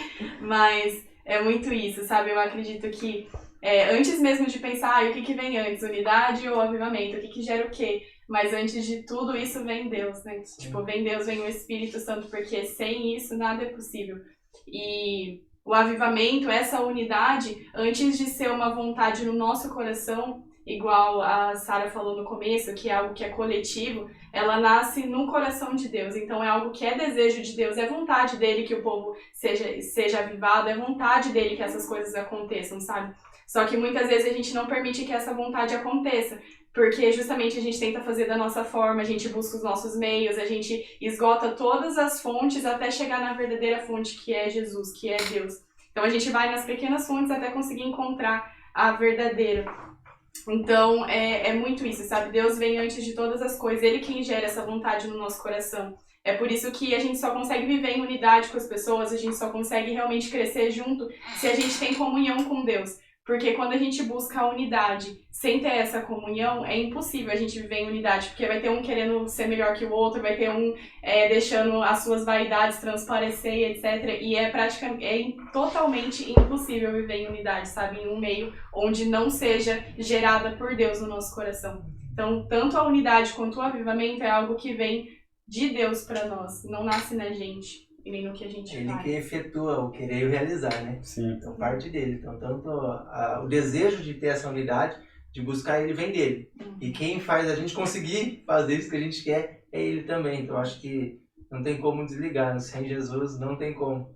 Mas é muito isso, sabe? Eu acredito que antes mesmo de pensar o que vem antes, unidade ou avivamento, o que gera o quê? Mas antes de tudo isso vem Deus, né? Tipo, vem Deus, vem o Espírito Santo, porque sem isso nada é possível. E o avivamento, essa unidade, antes de ser uma vontade no nosso coração, igual a Sara falou no começo, que é algo que é coletivo, ela nasce no coração de Deus. Então é algo que é desejo de Deus, é vontade dele que o povo seja avivado, é vontade dele que essas coisas aconteçam, sabe? Só que muitas vezes a gente não permite que essa vontade aconteça, porque justamente a gente tenta fazer da nossa forma, a gente busca os nossos meios, a gente esgota todas as fontes até chegar na verdadeira fonte, que é Jesus, que é Deus. Então a gente vai nas pequenas fontes até conseguir encontrar a verdadeira. Então é muito isso, sabe? Deus vem antes de todas as coisas, Ele quem gera essa vontade no nosso coração. É por isso que a gente só consegue viver em unidade com as pessoas, a gente só consegue realmente crescer junto se a gente tem comunhão com Deus. Porque quando a gente busca a unidade sem ter essa comunhão, é impossível a gente viver em unidade, porque vai ter um querendo ser melhor que o outro, vai ter um deixando as suas vaidades transparecer, etc. E é totalmente impossível viver em unidade, sabe? Em um meio onde não seja gerada por Deus no nosso coração. Então, tanto a unidade quanto o avivamento é algo que vem de Deus para nós, não nasce na gente. E nem no que a gente Ele faz. que efetua o querer e o realizar, né? Sim. Então parte dele. Então tanto o desejo de ter essa unidade, de buscar ele, vem dele. E quem faz a gente conseguir fazer isso que a gente quer é ele também. Então acho que não tem como desligar. Sem Jesus não tem como.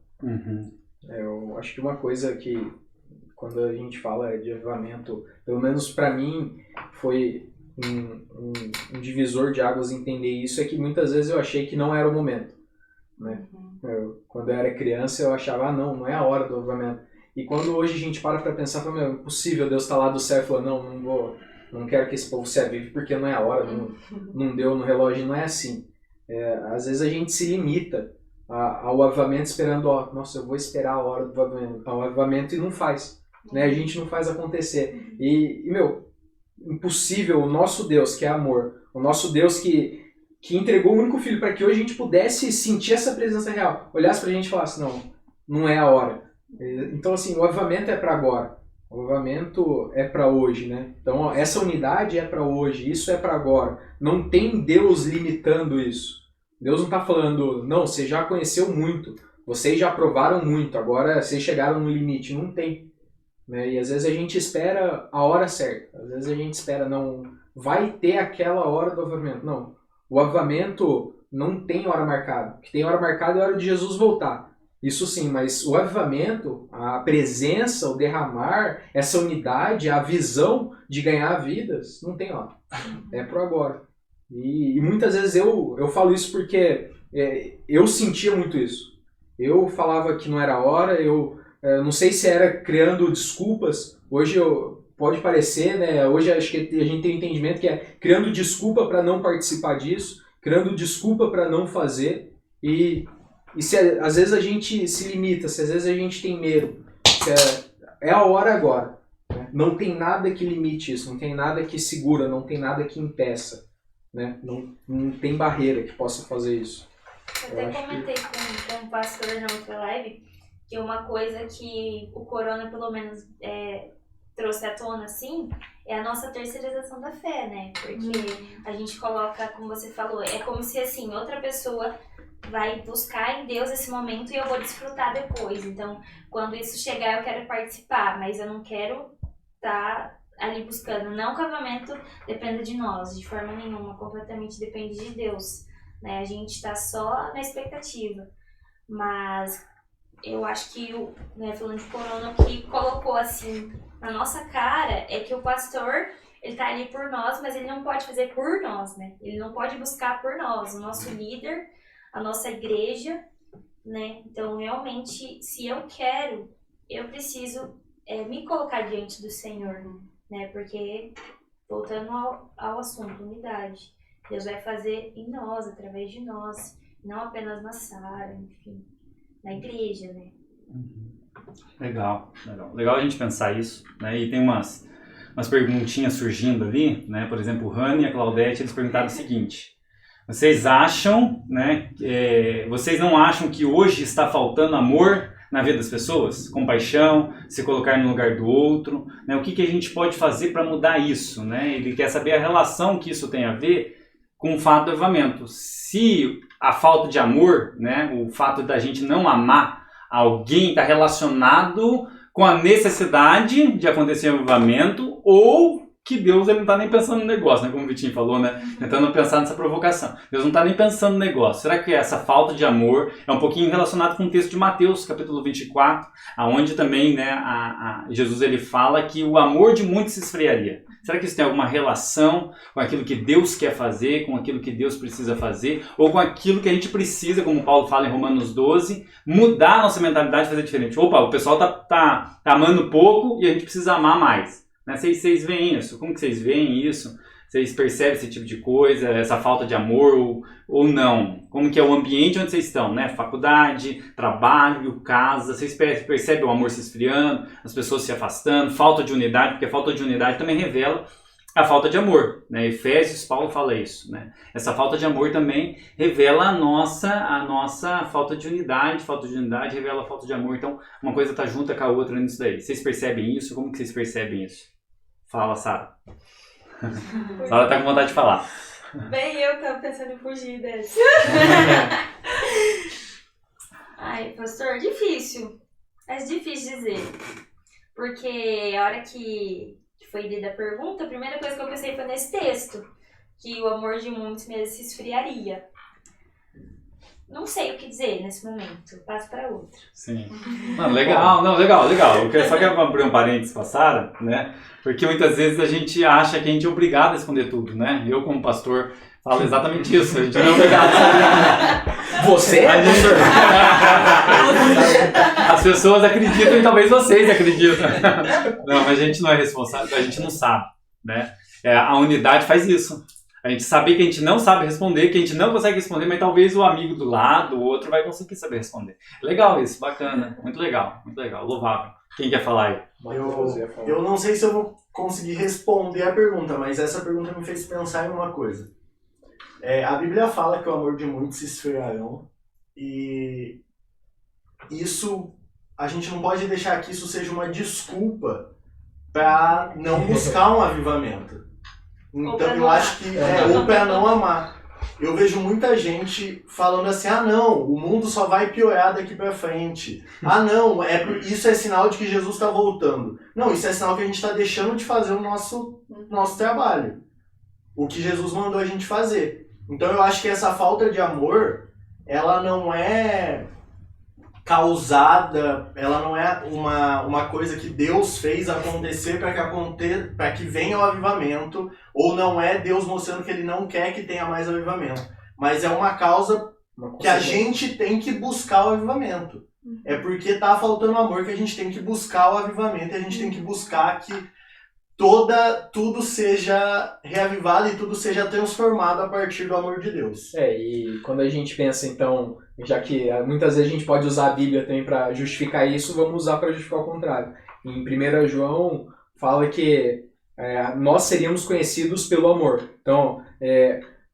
Eu acho que uma coisa que quando a gente fala de avivamento, pelo menos para mim foi um divisor de águas entender isso, é que muitas vezes eu achei que não era o momento, né? Quando eu era criança eu achava, não é a hora do avivamento. E quando hoje a gente para pensar, é impossível, Deus está lá do céu e falou, não vou não quero que esse povo se avive porque não é a hora, não deu no relógio, não é assim. Às vezes a gente se limita ao avivamento esperando, nossa, eu vou esperar a hora do avivamento e não faz. Né? A gente não faz acontecer. E impossível, o nosso Deus que é amor, o nosso Deus que entregou o único filho para que hoje a gente pudesse sentir essa presença real, olhasse pra gente e falasse, não é a hora. Então assim, o avivamento é para agora, o avivamento é para hoje, né? Então essa unidade é para hoje, isso é para agora. Não tem Deus limitando isso. Deus não está falando, não, você já conheceu muito, vocês já provaram muito, agora vocês chegaram no limite. Não tem. Né? E às vezes a gente espera a hora certa, às vezes a gente espera, não, vai ter aquela hora do avivamento. Não, o avivamento não tem hora marcada. O que tem hora marcada é a hora de Jesus voltar. Isso sim, mas o avivamento, a presença, o derramar, essa unidade, a visão de ganhar vidas, não tem hora. É pro agora. E muitas vezes eu falo isso porque eu sentia muito isso. Eu falava que não era hora, eu não sei se era criando desculpas. Hoje pode parecer, né? Hoje acho que a gente tem um entendimento que é criando desculpa para não participar disso, criando desculpa para não fazer. E se às vezes a gente se limita, se às vezes a gente tem medo, é a hora agora. Né? Não tem nada que limite isso, não tem nada que segura, não tem nada que impeça. Né? Não tem barreira que possa fazer isso. Eu até comentei com o pastor na outra live que uma coisa que o corona pelo menos trouxe à tona assim é a nossa terceirização da fé, né? Porque a gente coloca, como você falou, é como se assim, outra pessoa vai buscar em Deus esse momento e eu vou desfrutar depois. Então, quando isso chegar eu quero participar, mas eu não quero estar ali buscando. Não que o avivamento dependa de nós, de forma nenhuma, completamente depende de Deus. Né? A gente está só na expectativa. Mas eu acho que, falando de corona, o que colocou assim na nossa cara é que o pastor, ele tá ali por nós, mas ele não pode fazer por nós, né? Ele não pode buscar por nós, o nosso líder, a nossa igreja, né? Então, realmente, se eu quero, eu preciso me colocar diante do Senhor, né? Porque, voltando ao assunto, unidade, Deus vai fazer em nós, através de nós, não apenas na Sara, enfim, na igreja, né? Legal. Legal a gente pensar isso, né? E tem umas perguntinhas surgindo ali, né? Por exemplo, o Rani e a Claudete, eles perguntaram o seguinte: vocês acham, né? Vocês não acham que hoje está faltando amor na vida das pessoas? Compaixão, se colocar no lugar do outro, né? O que a gente pode fazer para mudar isso, né? Ele quer saber a relação que isso tem a ver com o fato do avivamento. Se a falta de amor, né? O fato da gente não amar alguém está relacionado com a necessidade de acontecer um avivamento, ou que Deus ele não está nem pensando no negócio, né? Como o Vitinho falou, né? Tentando pensar nessa provocação. Deus não está nem pensando no negócio. Será que essa falta de amor é um pouquinho relacionado com o texto de Mateus, capítulo 24, onde também, né, Jesus ele fala que o amor de muitos se esfriaria. Será que isso tem alguma relação com aquilo que Deus quer fazer, com aquilo que Deus precisa fazer, ou com aquilo que a gente precisa, como Paulo fala em Romanos 12, mudar a nossa mentalidade e fazer diferente? Opa, o pessoal tá amando pouco e a gente precisa amar mais. Né? Vocês veem isso? Como que vocês veem isso? Vocês percebem esse tipo de coisa, essa falta de amor ou não? Como que é o ambiente onde vocês estão, né? Faculdade, trabalho, casa, vocês percebem o amor se esfriando, as pessoas se afastando, falta de unidade, porque a falta de unidade também revela a falta de amor, né? Efésios, Paulo fala isso, né? Essa falta de amor também revela a nossa falta de unidade revela a falta de amor, então uma coisa está junta com a outra nisso daí. Vocês percebem isso? Como que vocês percebem isso? Fala, Sara. Sara tá com vontade de falar. Bem, eu tava pensando em fugir dessa. Ai, pastor, difícil. É difícil dizer. Porque a hora que foi lida a pergunta, a primeira coisa que eu pensei foi nesse texto. Que o amor de muitos mesmo se esfriaria. Não sei o que dizer nesse momento. Passo para outro. Sim. Legal. Eu só quero abrir um parênteses com a Sara, né? Porque muitas vezes a gente acha que a gente é obrigado a esconder tudo, né? Eu, como pastor, falo exatamente isso. A gente não é obrigado a esconder. Você? As pessoas acreditam e talvez vocês acreditam. Não, mas a gente não é responsável, a gente não sabe, né? A unidade faz isso. A gente saber que a gente não sabe responder, que a gente não consegue responder, mas talvez o amigo do lado, o outro, vai conseguir saber responder. Legal isso, bacana. Muito legal, louvável. Quem quer falar aí? Eu não sei se eu vou conseguir responder a pergunta, mas essa pergunta me fez pensar em uma coisa. A Bíblia fala que o amor de muitos se esfriarão, e isso, a gente não pode deixar que isso seja uma desculpa para não buscar um avivamento. Então eu acho que ou para não amar. Eu vejo muita gente falando assim, não, o mundo só vai piorar daqui para frente. Não, isso é sinal de que Jesus está voltando. Não, isso é sinal que a gente está deixando de fazer o nosso trabalho. O que Jesus mandou a gente fazer. Então eu acho que essa falta de amor, ela não é causada, ela não é uma coisa que Deus fez acontecer para que venha o avivamento, ou não é Deus mostrando que ele não quer que tenha mais avivamento, mas é uma causa que a gente tem que buscar o avivamento. É porque tá faltando amor que a gente tem que buscar o avivamento, e a gente tem que buscar que tudo seja reavivado e tudo seja transformado a partir do amor de Deus. E quando a gente pensa, então, já que muitas vezes a gente pode usar a Bíblia também para justificar isso, vamos usar para justificar o contrário. Em 1 João fala que nós seríamos conhecidos pelo amor. Então,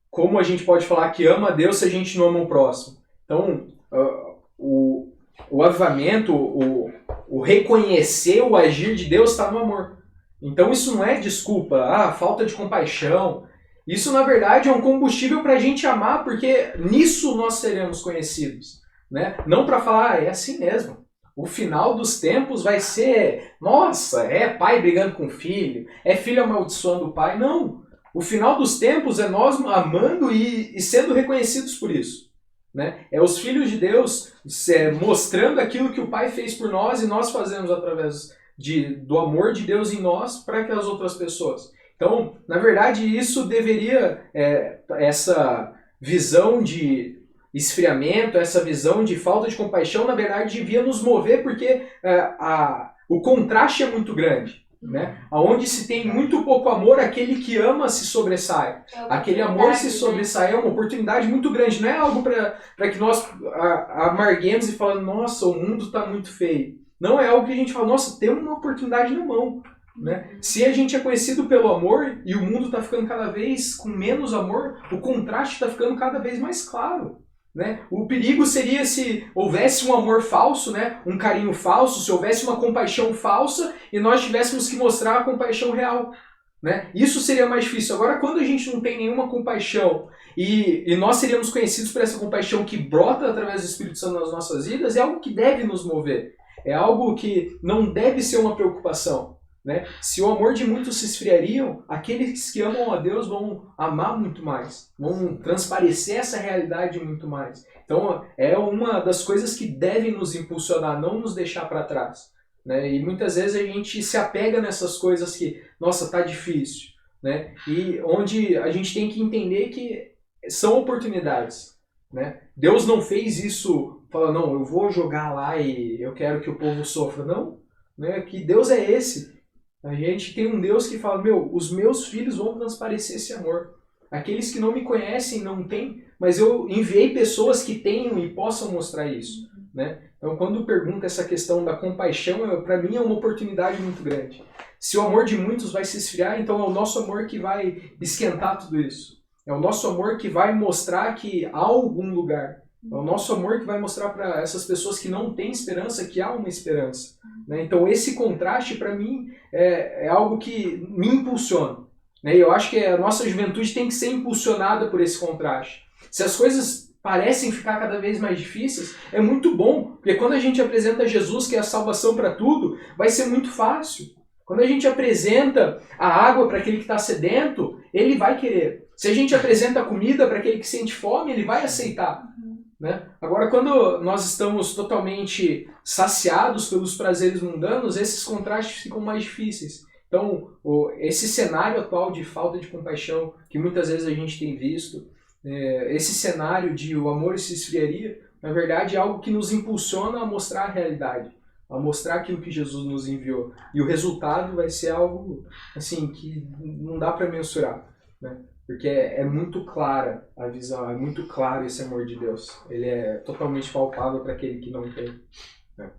como a gente pode falar que ama a Deus se a gente não ama o próximo? Então, o avivamento, o reconhecer o agir de Deus está no amor. Então isso não é desculpa, falta de compaixão. Isso, na verdade, é um combustível para a gente amar, porque nisso nós seremos conhecidos. Né? Não para falar, é assim mesmo. O final dos tempos vai ser, nossa, é pai brigando com filho, é filho amaldiçoando o pai. Não. O final dos tempos é nós amando e sendo reconhecidos por isso. Né? É os filhos de Deus mostrando aquilo que o pai fez por nós e nós fazemos através do amor de Deus em nós para que as outras pessoas. Então, na verdade, isso deveria, essa visão de esfriamento, essa visão de falta de compaixão, na verdade, devia nos mover porque o contraste é muito grande. Né? Onde se tem muito pouco amor, aquele que ama se sobressai. Aquele amor se sobressai é uma oportunidade muito grande. Não é algo para que nós amarguemos e falamos, nossa, o mundo está muito feio. Não é algo que a gente fala, nossa, tem uma oportunidade na mão. Né? Se a gente é conhecido pelo amor e o mundo está ficando cada vez com menos amor, o contraste está ficando cada vez mais claro. Né? O perigo seria se houvesse um amor falso, né? Um carinho falso, se houvesse uma compaixão falsa e nós tivéssemos que mostrar a compaixão real. Né? Isso seria mais difícil. Agora, quando a gente não tem nenhuma compaixão e nós seríamos conhecidos por essa compaixão que brota através do Espírito Santo nas nossas vidas, é algo que deve nos mover. É algo que não deve ser uma preocupação. Né? Se o amor de muitos se esfriariam, aqueles que amam a Deus vão amar muito mais, vão transparecer essa realidade muito mais. Então é uma das coisas que devem nos impulsionar, não nos deixar para trás. Né? E muitas vezes a gente se apega nessas coisas que, nossa, tá difícil. Né? E onde a gente tem que entender que são oportunidades. Né? Deus não fez isso, fala, não, eu vou jogar lá e eu quero que o povo sofra. Não, né? Que Deus é esse. A gente tem um Deus que fala, os meus filhos vão transparecer esse amor. Aqueles que não me conhecem não têm, mas eu enviei pessoas que tenham e possam mostrar isso. Né? Então, quando pergunta essa questão da compaixão, para mim é uma oportunidade muito grande. Se o amor de muitos vai se esfriar, então é o nosso amor que vai esquentar tudo isso. É o nosso amor que vai mostrar que há algum lugar. É o nosso amor que vai mostrar para essas pessoas que não têm esperança que há uma esperança. Né? Então esse contraste para mim é algo que me impulsiona. Né? E eu acho que a nossa juventude tem que ser impulsionada por esse contraste. Se as coisas parecem ficar cada vez mais difíceis, é muito bom, porque quando a gente apresenta Jesus, que é a salvação para tudo, vai ser muito fácil. Quando a gente apresenta a água para aquele que está sedento, ele vai querer. Se a gente apresenta a comida para aquele que sente fome, ele vai aceitar. Né? Agora, quando nós estamos totalmente saciados pelos prazeres mundanos, esses contrastes ficam mais difíceis. Então, esse cenário atual de falta de compaixão, que muitas vezes a gente tem visto, esse cenário de o amor se esfriaria, na verdade é algo que nos impulsiona a mostrar a realidade. a mostrar aquilo que Jesus nos enviou. E o resultado vai ser algo assim que não dá para mensurar, né? Porque é muito clara a visão, é muito claro esse amor de Deus. Ele é totalmente palpável para aquele que não tem. Né?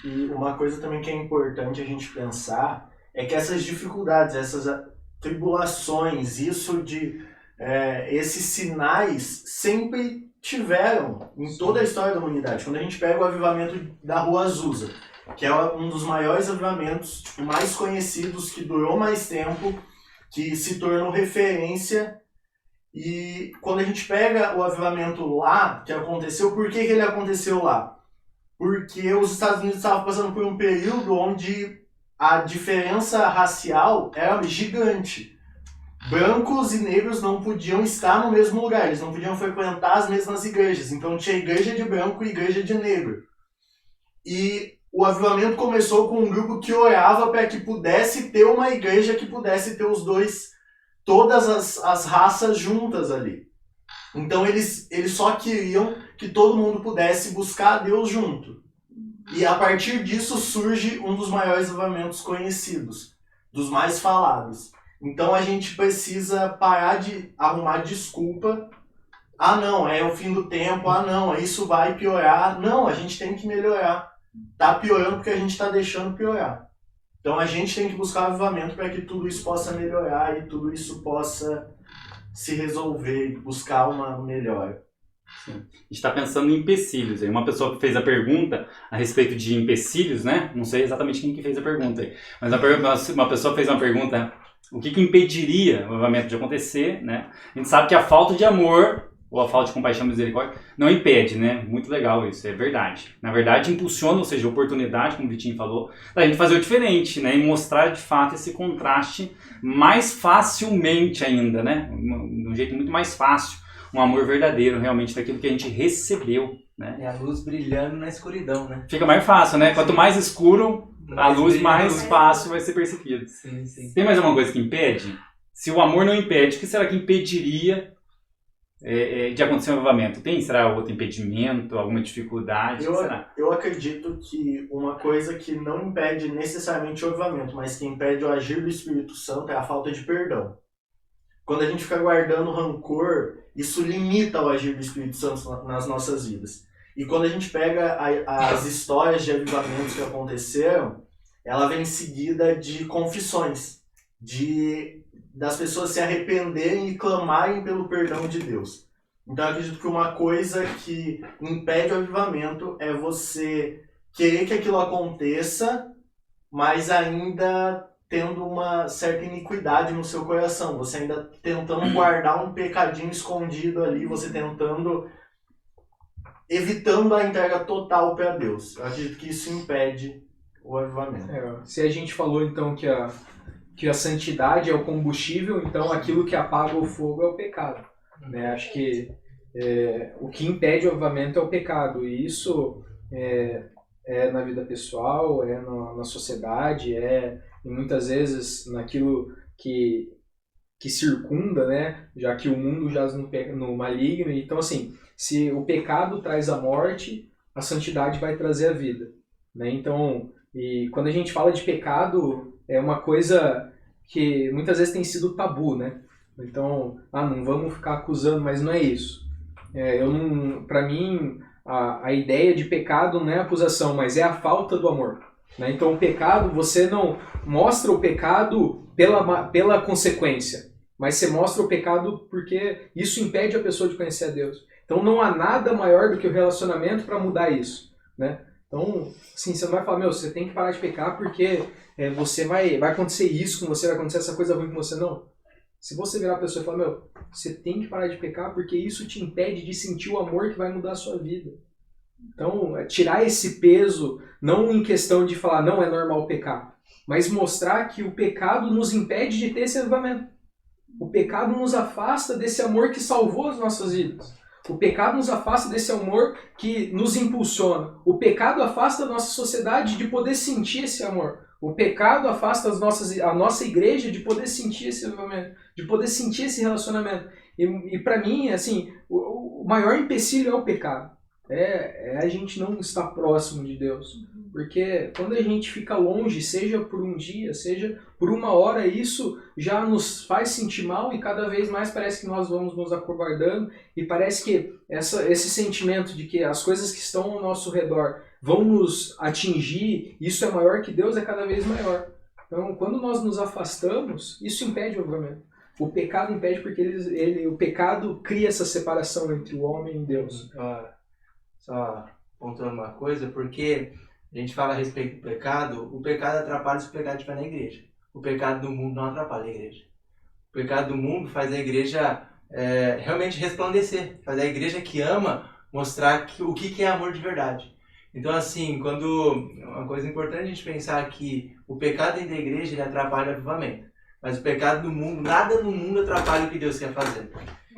E uma coisa também que é importante a gente pensar é que essas dificuldades, essas tribulações, esses sinais sempre tiveram em toda a história da humanidade. Quando a gente pega o avivamento da Rua Azusa, que é um dos maiores avivamentos mais conhecidos, que durou mais tempo, que se tornou referência, e quando a gente pega o avivamento lá, que aconteceu, por que ele aconteceu lá? Porque os Estados Unidos estavam passando por um período onde a diferença racial era gigante. Brancos e negros não podiam estar no mesmo lugar, eles não podiam frequentar as mesmas igrejas, então tinha igreja de branco e igreja de negro. E o avivamento começou com um grupo que orava para que pudesse ter uma igreja que pudesse ter todas as raças juntas ali. Então eles só queriam que todo mundo pudesse buscar a Deus junto. E a partir disso surge um dos maiores avivamentos conhecidos, dos mais falados. Então a gente precisa parar de arrumar desculpa. Ah não, é o fim do tempo, ah não, isso vai piorar. Não, a gente tem que melhorar. Tá piorando porque a gente está deixando piorar. Então a gente tem que buscar avivamento para que tudo isso possa melhorar e tudo isso possa se resolver, buscar uma melhora. Sim. A gente está pensando em empecilhos. Uma pessoa que fez a pergunta a respeito de empecilhos, né? Não sei exatamente quem que fez a pergunta aí, mas uma pessoa fez uma pergunta: o que impediria o avivamento de acontecer, né? A gente sabe que a falta de amor ou a falta de compaixão e misericórdia não impede, né? Muito legal isso, é verdade. Na verdade, impulsiona, ou seja, a oportunidade, como o Vitinho falou, da gente fazer o diferente, né? E mostrar, de fato, esse contraste mais facilmente ainda, né? De um jeito muito mais fácil. Um amor verdadeiro, realmente, daquilo que a gente recebeu, né? É a luz brilhando na escuridão, né? Fica mais fácil, né? Quanto mais escuro, a luz mais fácil vai ser percebida. Sim, sim. Tem mais alguma coisa que impede? Se o amor não impede, o que será que impediria de acontecer um avivamento? Será outro impedimento, alguma dificuldade? Eu acredito que uma coisa que não impede necessariamente o avivamento, mas que impede o agir do Espírito Santo é a falta de perdão. Quando a gente fica guardando rancor, isso limita o agir do Espírito Santo nas nossas vidas. E quando a gente pega as histórias de avivamentos que aconteceram, ela vem seguida de confissões, das pessoas se arrependerem e clamarem pelo perdão de Deus. Então eu acredito que uma coisa que impede o avivamento é você querer que aquilo aconteça, mas ainda tendo uma certa iniquidade no seu coração, você ainda tentando guardar um pecadinho escondido ali, você evitando a entrega total para Deus. Eu acredito que isso impede o avivamento. Se a gente falou então que a santidade é o combustível, então aquilo que apaga o fogo é o pecado. Né? Acho que o que impede o avivamento é o pecado, e isso é na vida pessoal, na sociedade, e muitas vezes naquilo que circunda, né? Já que o mundo jaz no maligno. Então, assim, se o pecado traz a morte, a santidade vai trazer a vida. Né? Então, e quando a gente fala de pecado, é uma coisa que muitas vezes tem sido tabu, né? Então, não vamos ficar acusando, mas não é isso. Para mim, a ideia de pecado não é acusação, mas é a falta do amor. Né? Então, o pecado, você não mostra o pecado pela consequência, mas você mostra o pecado porque isso impede a pessoa de conhecer a Deus. Então, não há nada maior do que o relacionamento para mudar isso. Né? Então, assim, você não vai falar, você tem que parar de pecar porque você vai acontecer isso com você, vai acontecer essa coisa ruim com você. Não. Se você virar a pessoa e falar, você tem que parar de pecar porque isso te impede de sentir o amor que vai mudar a sua vida. Então, tirar esse peso, não em questão de falar, não é normal pecar, mas mostrar que o pecado nos impede de ter esse avivamento. O pecado nos afasta desse amor que salvou as nossas vidas. O pecado nos afasta desse amor que nos impulsiona. O pecado afasta a nossa sociedade de poder sentir esse amor. O pecado afasta a nossa igreja de poder sentir esse avivamento, de poder sentir esse relacionamento. E para mim, assim, o maior empecilho é o pecado. A gente não estar próximo de Deus. Porque quando a gente fica longe, seja por um dia, seja por uma hora, isso já nos faz sentir mal e cada vez mais parece que nós vamos nos acovardando e parece que esse sentimento de que as coisas que estão ao nosso redor vão nos atingir, isso é maior que Deus, é cada vez maior. Então, quando nós nos afastamos, isso impede o avivamento. O pecado impede porque o pecado cria essa separação entre o homem e Deus. Só pontuando uma coisa, porque a gente fala a respeito do pecado, o pecado atrapalha se o pecado estiver na igreja. O pecado do mundo não atrapalha a igreja. O pecado do mundo faz a igreja realmente resplandecer, faz a igreja que ama mostrar o que é amor de verdade. Então, assim, uma coisa importante a gente pensar que o pecado dentro da igreja ele atrapalha o avivamento. Mas o pecado do mundo, nada no mundo atrapalha o que Deus quer fazer.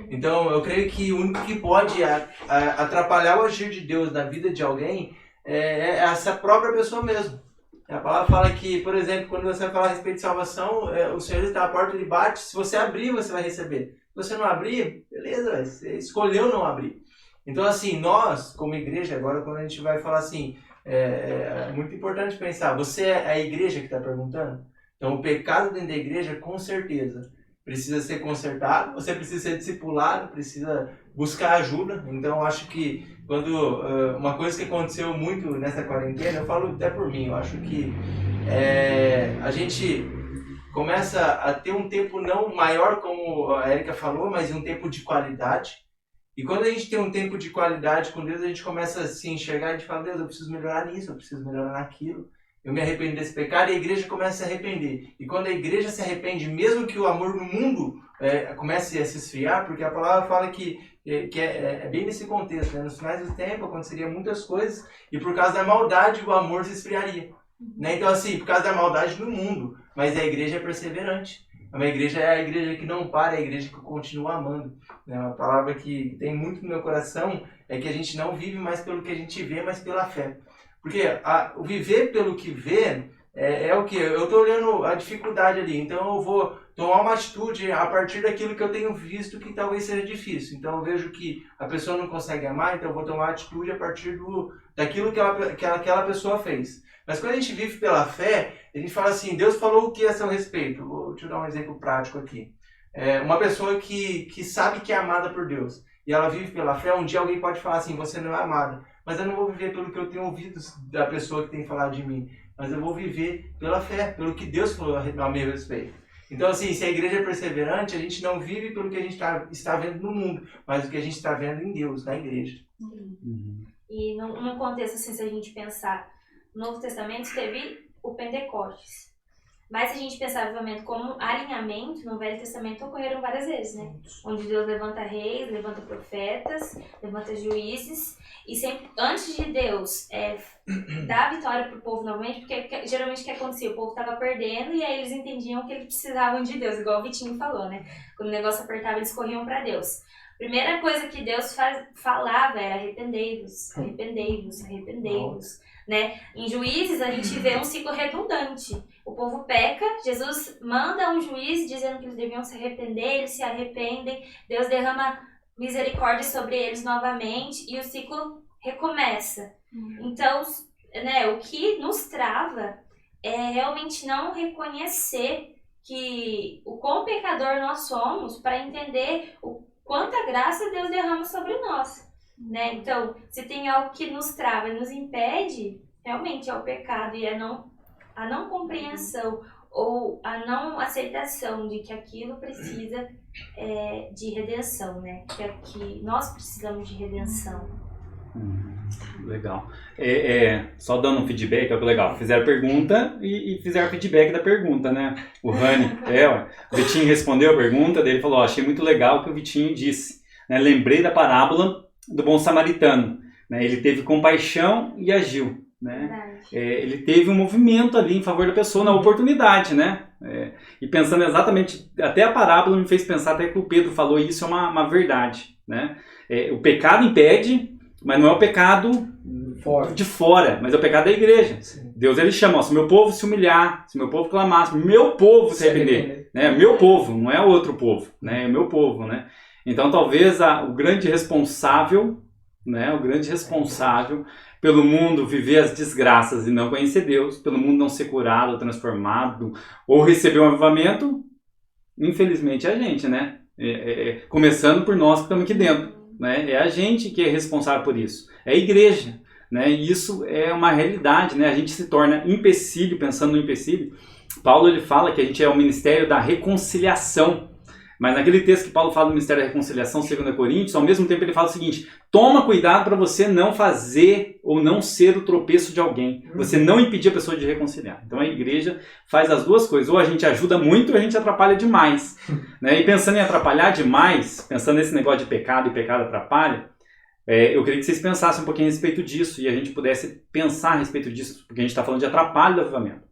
Então, eu creio que o único que pode atrapalhar o agir de Deus na vida de alguém é essa própria pessoa mesmo. A palavra fala que, por exemplo, quando você vai falar a respeito de salvação, o Senhor está à porta, ele bate, se você abrir, você vai receber. Se você não abrir, beleza, você escolheu não abrir. Então, assim, nós, como igreja, agora quando a gente vai falar assim, é muito importante pensar, você é a igreja que está perguntando? Então, o pecado dentro da igreja, com certeza, precisa ser consertado, você precisa ser discipulado, precisa buscar ajuda. Então, acho que uma coisa que aconteceu muito nessa quarentena, eu falo até por mim, eu acho que a gente começa a ter um tempo não maior, como a Érica falou, mas um tempo de qualidade. E quando a gente tem um tempo de qualidade com Deus, a gente começa a se enxergar e a gente fala, Deus, eu preciso melhorar nisso, eu preciso melhorar naquilo. Eu me arrependo desse pecado e a igreja começa a se arrepender. E quando a igreja se arrepende, mesmo que o amor no mundo comece a se esfriar, porque a palavra fala que é bem nesse contexto, né? Nos finais do tempo aconteceria muitas coisas e por causa da maldade o amor se esfriaria. Né? Então assim, por causa da maldade no mundo, mas a igreja é perseverante. A igreja é a igreja que não para, é a igreja que continua amando. Uma palavra que tem muito no meu coração é que a gente não vive mais pelo que a gente vê, mas pela fé. Porque o viver pelo que vê é o que? Eu estou olhando a dificuldade ali, então eu vou tomar uma atitude a partir daquilo que eu tenho visto que talvez seja difícil. Então eu vejo que a pessoa não consegue amar, então eu vou tomar atitude a partir daquilo que aquela pessoa fez. Mas quando a gente vive pela fé, a gente fala assim, Deus falou o que a seu respeito? Vou te dar um exemplo prático aqui. Uma pessoa que sabe que é amada por Deus e ela vive pela fé, um dia alguém pode falar assim, você não é amada. Mas eu não vou viver pelo que eu tenho ouvido da pessoa que tem falado de mim. Mas eu vou viver pela fé, pelo que Deus falou a meu respeito. Então, assim, se a igreja é perseverante, a gente não vive pelo que a gente está vendo no mundo, mas o que a gente está vendo em Deus, na igreja. E num contexto assim, se a gente pensar, no Novo Testamento teve o Pentecostes. Mas se a gente pensar avivamento como alinhamento, no Velho Testamento ocorreram várias vezes, né? Onde Deus levanta reis, levanta profetas, levanta juízes. E sempre, antes de Deus dar a vitória pro povo novamente, porque geralmente o que acontecia? O povo estava perdendo e aí eles entendiam que eles precisavam de Deus, igual o Vitinho falou, né? Quando o negócio apertava, eles corriam para Deus. Primeira coisa que Deus falava era arrependei-vos, arrependei-vos, arrependei-vos. Né? Em Juízes a gente vê um ciclo redundante. O povo peca, Jesus manda um juiz dizendo que eles deviam se arrepender, eles se arrependem, Deus derrama misericórdia sobre eles novamente e o ciclo recomeça. Então, né, o que nos trava é realmente não reconhecer o quão pecador nós somos para entender o quanta graça Deus derrama sobre nós. Né? Então, se tem algo que nos trava e nos impede, realmente é o pecado e a não compreensão ou a não aceitação de que aquilo precisa de redenção, né? Que nós precisamos de redenção. Legal. Só dando um feedback, olha que legal. Fizeram pergunta e fizeram feedback da pergunta, né? O Rani, o Vitinho respondeu a pergunta, dele falou, achei muito legal o que o Vitinho disse. Né? Lembrei da parábola do bom samaritano, né? Ele teve compaixão e agiu, né? Ele teve um movimento ali em favor da pessoa na oportunidade, né? E pensando exatamente, até a parábola me fez pensar, até que o Pedro falou, isso é uma verdade, né? O pecado impede, mas não é o pecado de fora, mas é o pecado da igreja. Sim. Deus ele chama, se meu povo se humilhar, se meu povo clamar, se meu povo se arrepender, né? Meu povo, não é outro povo, né? É meu povo, né? Então talvez o grande responsável né? O grande responsável pelo mundo viver as desgraças e não conhecer Deus, pelo mundo não ser curado, transformado ou receber um avivamento, infelizmente é a gente, né? Começando por nós que estamos aqui dentro, né? É a gente que é responsável por isso, é a igreja, né? E isso é uma realidade, né? A gente se torna empecilho, pensando no empecilho. Paulo ele fala que a gente é o ministério da reconciliação. Mas naquele texto que Paulo fala do Ministério da Reconciliação, 2 Coríntios, ao mesmo tempo ele fala o seguinte: toma cuidado para você não fazer ou não ser o tropeço de alguém. Você não impedir a pessoa de reconciliar. Então a igreja faz as duas coisas. Ou a gente ajuda muito ou a gente atrapalha demais. Né? E pensando em atrapalhar demais, pensando nesse negócio de pecado e pecado atrapalha, eu queria que vocês pensassem um pouquinho a respeito disso e a gente pudesse pensar a respeito disso, porque a gente está falando de atrapalho do avivamento.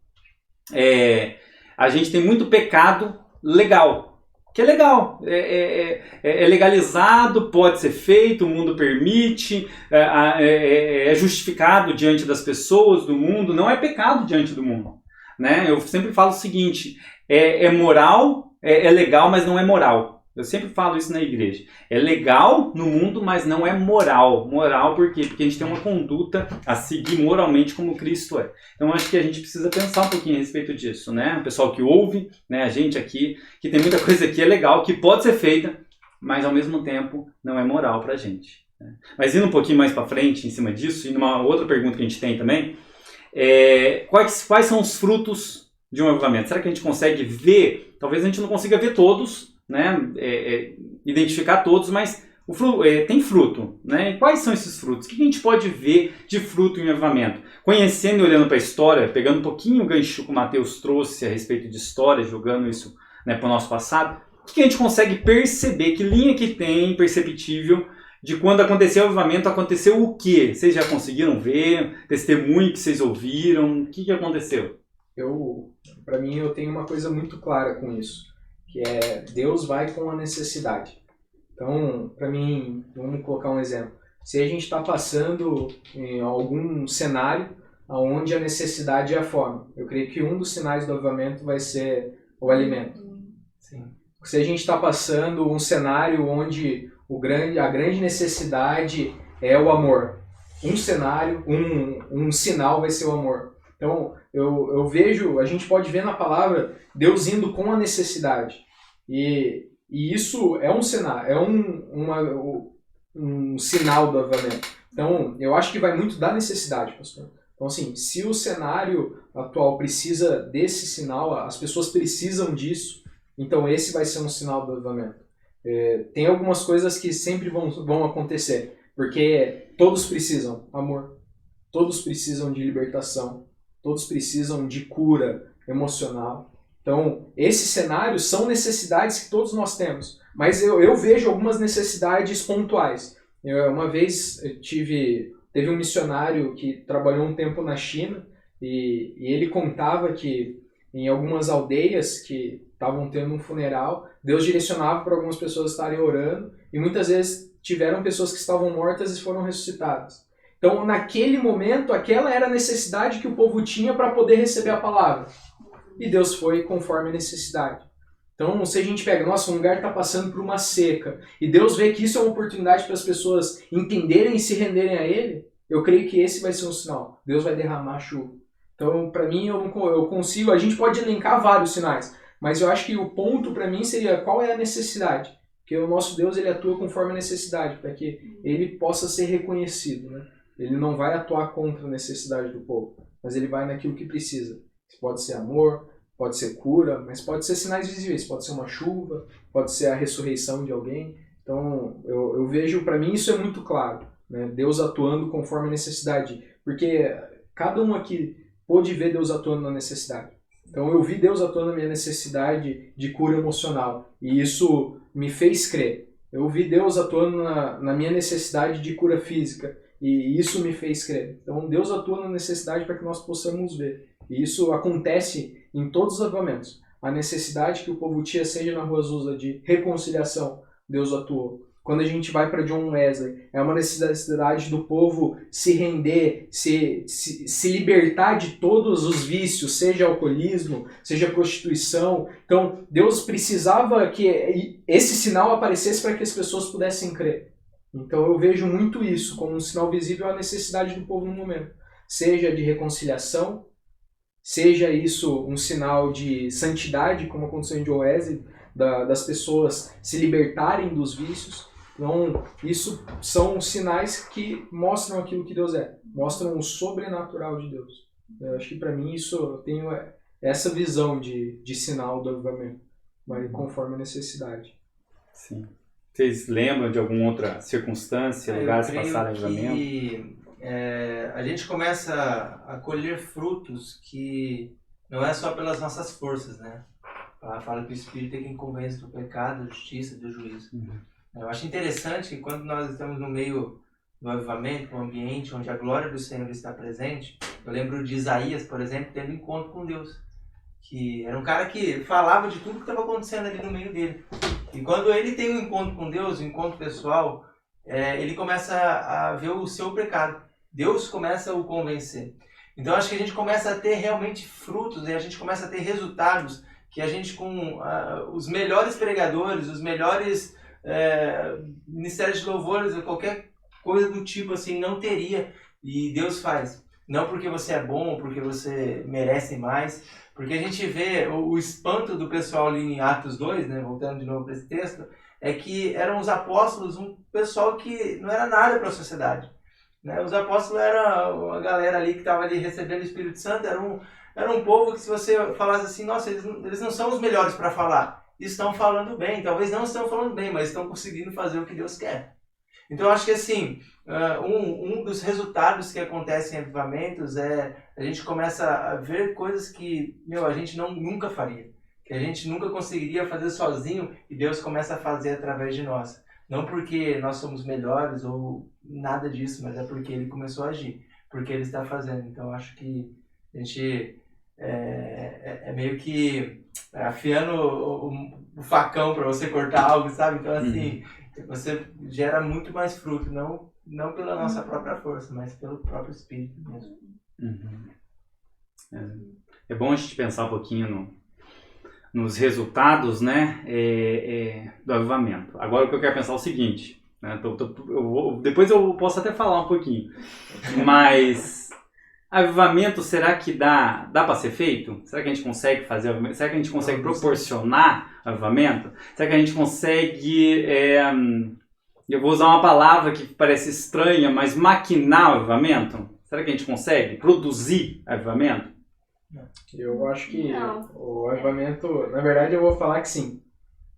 A gente tem muito pecado legal. Que é legal, é legalizado, pode ser feito, o mundo permite, é justificado diante das pessoas, do mundo, não é pecado diante do mundo. Né? Eu sempre falo o seguinte, é moral, é legal, mas não é moral. Eu sempre falo isso na igreja. É legal no mundo, mas não é moral. Moral por quê? Porque a gente tem uma conduta a seguir moralmente como Cristo é. Então acho que a gente precisa pensar um pouquinho a respeito disso, né? O pessoal que ouve, né? A gente aqui, que tem muita coisa aqui é legal, que pode ser feita, mas ao mesmo tempo não é moral pra gente. Né? Mas indo um pouquinho mais pra frente em cima disso, e numa outra pergunta que a gente tem também, quais são os frutos de um avivamento? Será que a gente consegue ver? Talvez a gente não consiga ver todos, né? Identificar todos, mas tem fruto, né? E quais são esses frutos? O que a gente pode ver de fruto em avivamento? Conhecendo e olhando para a história, pegando um pouquinho o gancho que o Mateus trouxe a respeito de história, jogando isso, né, para o nosso passado, o que a gente consegue perceber? Que linha que tem perceptível de quando aconteceu o avivamento, aconteceu o quê? Vocês já conseguiram ver? Testemunho que vocês ouviram? O que aconteceu? Para mim, eu tenho uma coisa muito clara com isso, que é Deus vai com a necessidade. Então, para mim, vamos colocar um exemplo. Se a gente está passando em algum cenário onde a necessidade é a fome, eu creio que um dos sinais do avivamento vai ser o alimento. Sim. Se a gente está passando um cenário onde a grande necessidade é o amor, um cenário, um sinal vai ser o amor. Então, eu vejo, a gente pode ver na palavra Deus indo com a necessidade. E isso é um sinal, um sinal do avivamento. Então, eu acho que vai muito da necessidade, pastor. Então, assim, se o cenário atual precisa desse sinal, as pessoas precisam disso, então esse vai ser um sinal do avivamento. Tem algumas coisas que sempre vão acontecer, porque todos precisam amor, todos precisam de libertação, todos precisam de cura emocional. Então, esses cenários são necessidades que todos nós temos, mas eu vejo algumas necessidades pontuais. Uma vez teve um missionário que trabalhou um tempo na China e ele contava que em algumas aldeias que estavam tendo um funeral, Deus direcionava para algumas pessoas estarem orando e muitas vezes tiveram pessoas que estavam mortas e foram ressuscitadas. Então, naquele momento, aquela era a necessidade que o povo tinha para poder receber a palavra. E Deus foi conforme a necessidade. Então, se a gente pega, nossa, um lugar está passando por uma seca, e Deus vê que isso é uma oportunidade para as pessoas entenderem e se renderem a Ele, eu creio que esse vai ser um sinal. Deus vai derramar chuva. Então, para mim, eu consigo, a gente pode elencar vários sinais, mas eu acho que o ponto para mim seria qual é a necessidade. Porque o nosso Deus, ele atua conforme a necessidade, para que ele possa ser reconhecido, né? Ele não vai atuar contra a necessidade do povo, mas ele vai naquilo que precisa. Pode ser amor, pode ser cura, mas pode ser sinais visíveis, pode ser uma chuva, pode ser a ressurreição de alguém. Então, eu vejo, para mim, isso é muito claro, né? Deus atuando conforme a necessidade, porque cada um aqui pôde ver Deus atuando na necessidade. Então, eu vi Deus atuando na minha necessidade de cura emocional, e isso me fez crer. Eu vi Deus atuando na minha necessidade de cura física, e isso me fez crer. Então, Deus atua na necessidade para que nós possamos ver. E isso acontece em todos os avivamentos. A necessidade que o povo tinha, seja na Rua Azusa, de reconciliação, Deus atuou. Quando a gente vai para John Wesley, é uma necessidade do povo se render, se libertar de todos os vícios, seja alcoolismo, seja prostituição. Então, Deus precisava que esse sinal aparecesse para que as pessoas pudessem crer. Então eu vejo muito isso como um sinal visível à necessidade do povo no momento. Seja de reconciliação, seja isso um sinal de santidade, como aconteceu em Joese, das pessoas se libertarem dos vícios. Então, isso são sinais que mostram aquilo que Deus é, mostram o sobrenatural de Deus. Eu acho que para mim isso, eu tenho essa visão de sinal do avivamento, mas conforme a necessidade. Sim. Vocês lembram de alguma outra circunstância, lugares que passaram avivamento? A gente começa a colher frutos que não é só pelas nossas forças, né? Ela fala que o Espírito é quem convence do pecado, da justiça, do juízo. Eu acho interessante que quando nós estamos no meio do avivamento, um ambiente onde a glória do Senhor está presente, eu lembro de Isaías, por exemplo, tendo encontro com Deus, que era um cara que falava de tudo que estava acontecendo ali no meio dele. E quando ele tem um encontro com Deus, um encontro pessoal, ele começa a ver o seu pecado. Deus começa a o convencer. Então acho que a gente começa a ter realmente frutos, e a gente começa a ter resultados que a gente com os melhores pregadores, os melhores ministérios de louvores, qualquer coisa do tipo assim, não teria. E Deus faz. Não porque você é bom, porque você merece mais, porque a gente vê o espanto do pessoal ali em Atos 2, né, voltando de novo para esse texto, é que eram os apóstolos, um pessoal que não era nada para a sociedade. Né? Os apóstolos eram a galera ali que estava ali recebendo o Espírito Santo, era um povo que, se você falasse assim, nossa, eles não são os melhores para falar, estão falando bem, talvez não estão falando bem, mas estão conseguindo fazer o que Deus quer. Então eu acho que assim, um dos resultados que acontecem em avivamentos a gente começa a ver coisas que a gente nunca faria, que a gente nunca conseguiria fazer sozinho, e Deus começa a fazer através de nós. Não porque nós somos melhores ou nada disso, mas é porque Ele começou a agir, porque Ele está fazendo. Então eu acho que a gente é meio que afiando o facão para você cortar algo, sabe? Então assim, você gera muito mais fruto, não pela nossa própria força, mas pelo próprio Espírito mesmo. É bom a gente pensar um pouquinho nos resultados, né, do avivamento. Agora o que eu quero pensar é o seguinte, né, depois eu posso até falar um pouquinho, mas avivamento, será que dá para ser feito? Será que a gente consegue fazer avivamento? Será que a gente consegue proporcionar avivamento? Será que a gente consegue, eu vou usar uma palavra que parece estranha, mas maquinar o avivamento? Será que a gente consegue produzir avivamento? Eu acho que o avivamento, na verdade eu vou falar que sim.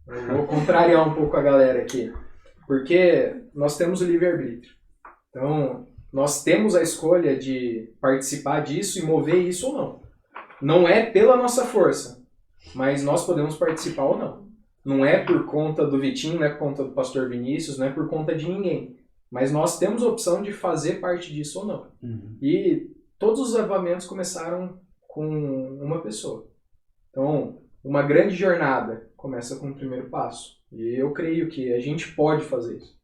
Eu vou contrariar um pouco a galera aqui, porque nós temos o livre-arbítrio. Então, nós temos a escolha de participar disso e mover isso ou não. Não é pela nossa força, mas nós podemos participar ou não. Não é por conta do Vitinho, não é por conta do pastor Vinícius, não é por conta de ninguém. Mas nós temos a opção de fazer parte disso ou não. E todos os avivamentos começaram com uma pessoa. Então, uma grande jornada começa com o primeiro passo. E eu creio que a gente pode fazer isso.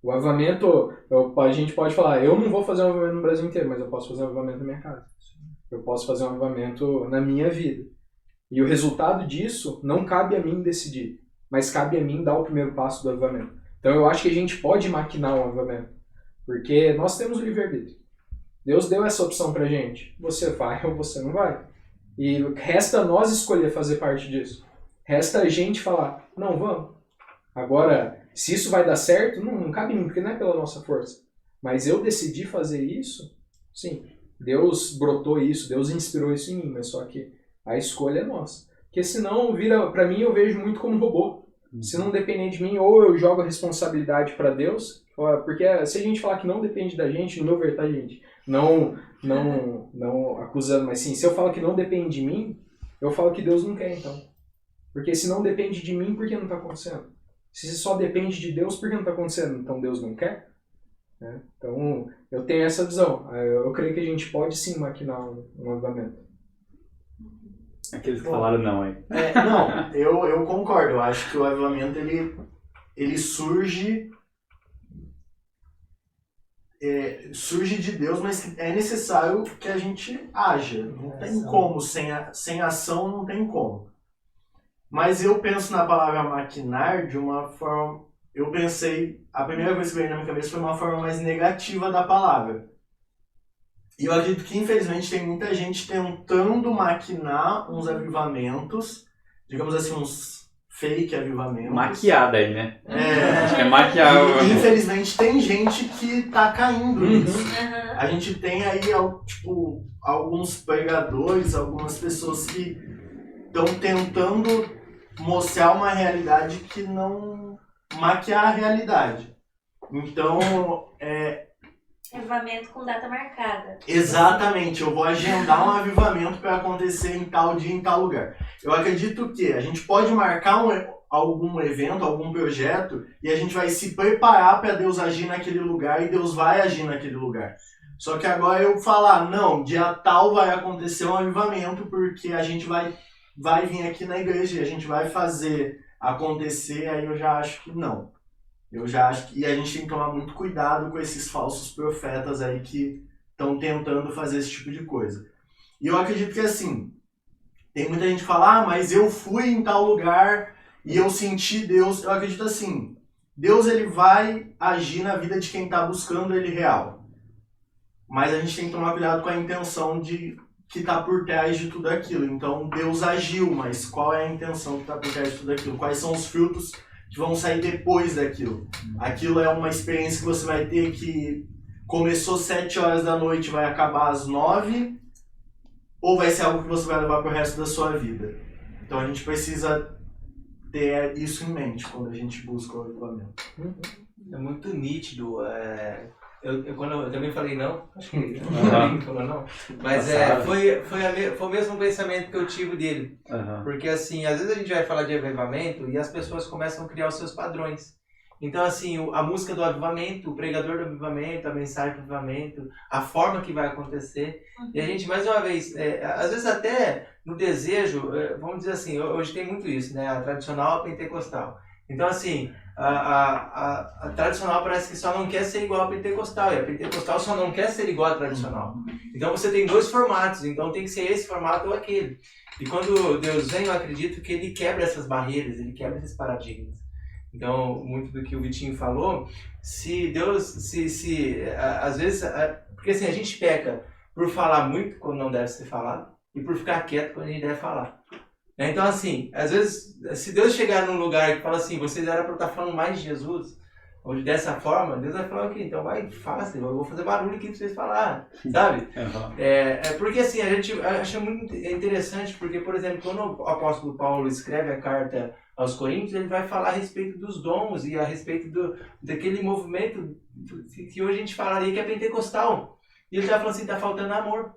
O avivamento, a gente pode falar, eu não vou fazer um avivamento no Brasil inteiro, mas eu posso fazer um avivamento na minha casa. Eu posso fazer um avivamento na minha vida. E o resultado disso não cabe a mim decidir, mas cabe a mim dar o primeiro passo do avivamento. Então eu acho que a gente pode maquinar um avivamento, porque nós temos o livre-arbítrio. Deus deu essa opção pra gente. Você vai ou você não vai. E resta nós escolher fazer parte disso. Resta a gente falar, não, vamos. Agora, se isso vai dar certo, não cabe em mim, porque não é pela nossa força. Mas eu decidi fazer isso, sim. Deus brotou isso, Deus inspirou isso em mim, mas só que a escolha é nossa. Porque senão, pra mim, eu vejo muito como robô. Se não depender de mim, ou eu jogo a responsabilidade para Deus, porque se a gente falar que não depende da gente, no meu ver, tá, gente? Não acusando, mas sim, se eu falo que não depende de mim, eu falo que Deus não quer, então. Porque se não depende de mim, por que não está acontecendo? Se só depende de Deus, por que não está acontecendo? Então Deus não quer? Né? Então, eu tenho essa visão. Eu creio que a gente pode sim maquinar um avivamento. Aqueles que falaram não, hein? Não, eu concordo. Eu acho que o avivamento, ele surge de Deus, mas é necessário que a gente haja. Não tem como, sem ação não tem como. Mas eu penso na palavra maquinar de uma forma eu pensei, a primeira coisa que veio na minha cabeça foi uma forma mais negativa da palavra. E eu acredito que, infelizmente, tem muita gente tentando maquinar uns avivamentos, digamos assim, uns fake avivamentos. Maquiada aí, né? Acho que é E, maquiar. infelizmente, tem gente que tá caindo nisso. Aham. A gente tem aí, tipo, alguns pregadores, algumas pessoas que estão tentando mostrar uma realidade que não maquiar a realidade. Então, Avivamento com data marcada. exatamente, eu vou agendar um avivamento para acontecer em tal dia, em tal lugar. Eu acredito que a gente pode marcar algum evento, algum projeto, e a gente vai se preparar para Deus agir naquele lugar, e Deus vai agir naquele lugar. Só que agora eu falar, não, dia tal vai acontecer um avivamento, porque a gente vai vir aqui na igreja e a gente vai fazer acontecer, aí eu já acho que não. Eu já acho que... E a gente tem que tomar muito cuidado com esses falsos profetas aí que estão tentando fazer esse tipo de coisa. E eu acredito que, assim, tem muita gente que fala, mas eu fui em tal lugar e eu senti Deus. Eu acredito assim, Deus ele vai agir na vida de quem está buscando ele real. Mas a gente tem que tomar cuidado com a intenção que está por trás de tudo aquilo. Então, Deus agiu, mas qual é a intenção que está por trás de tudo aquilo? Quais são os frutos que vão sair depois daquilo? Aquilo é uma experiência que você vai ter que começou 7 horas da noite e vai acabar às 9, ou vai ser algo que você vai levar pro resto da sua vida? Então a gente precisa ter isso em mente quando a gente busca o avivamento. É muito nítido. Quando eu também falei não, acho que ninguém falou não, mas foi o mesmo pensamento que eu tive dele. Porque assim, às vezes a gente vai falar de avivamento e as pessoas começam a criar os seus padrões. Então assim, a música do avivamento, o pregador do avivamento, a mensagem do avivamento, a forma que vai acontecer. E a gente, mais uma vez, às vezes até no desejo, vamos dizer assim, hoje tem muito isso, né? A tradicional, a pentecostal. Então assim, a tradicional parece que só não quer ser igual a pentecostal, e a pentecostal só não quer ser igual à tradicional. Então você tem 2 formatos, então tem que ser esse formato ou aquele. E quando Deus vem, eu acredito que ele quebra essas barreiras, ele quebra esses paradigmas. Então, muito do que o Vitinho falou, se Deus, às vezes, porque assim, a gente peca por falar muito quando não deve ser falado, e por ficar quieto quando a gente deve falar. Então, assim, às vezes, se Deus chegar num lugar que fala assim, vocês eram para estar falando mais de Jesus, ou dessa forma, Deus vai falar, ok, então vai, fala, eu vou fazer barulho aqui para vocês falarem, sabe? Porque assim, a gente acha muito interessante, porque, por exemplo, quando o apóstolo Paulo escreve a carta aos Coríntios, ele vai falar a respeito dos dons e a respeito daquele movimento que hoje a gente falaria que é pentecostal. E ele está falando assim, está faltando amor.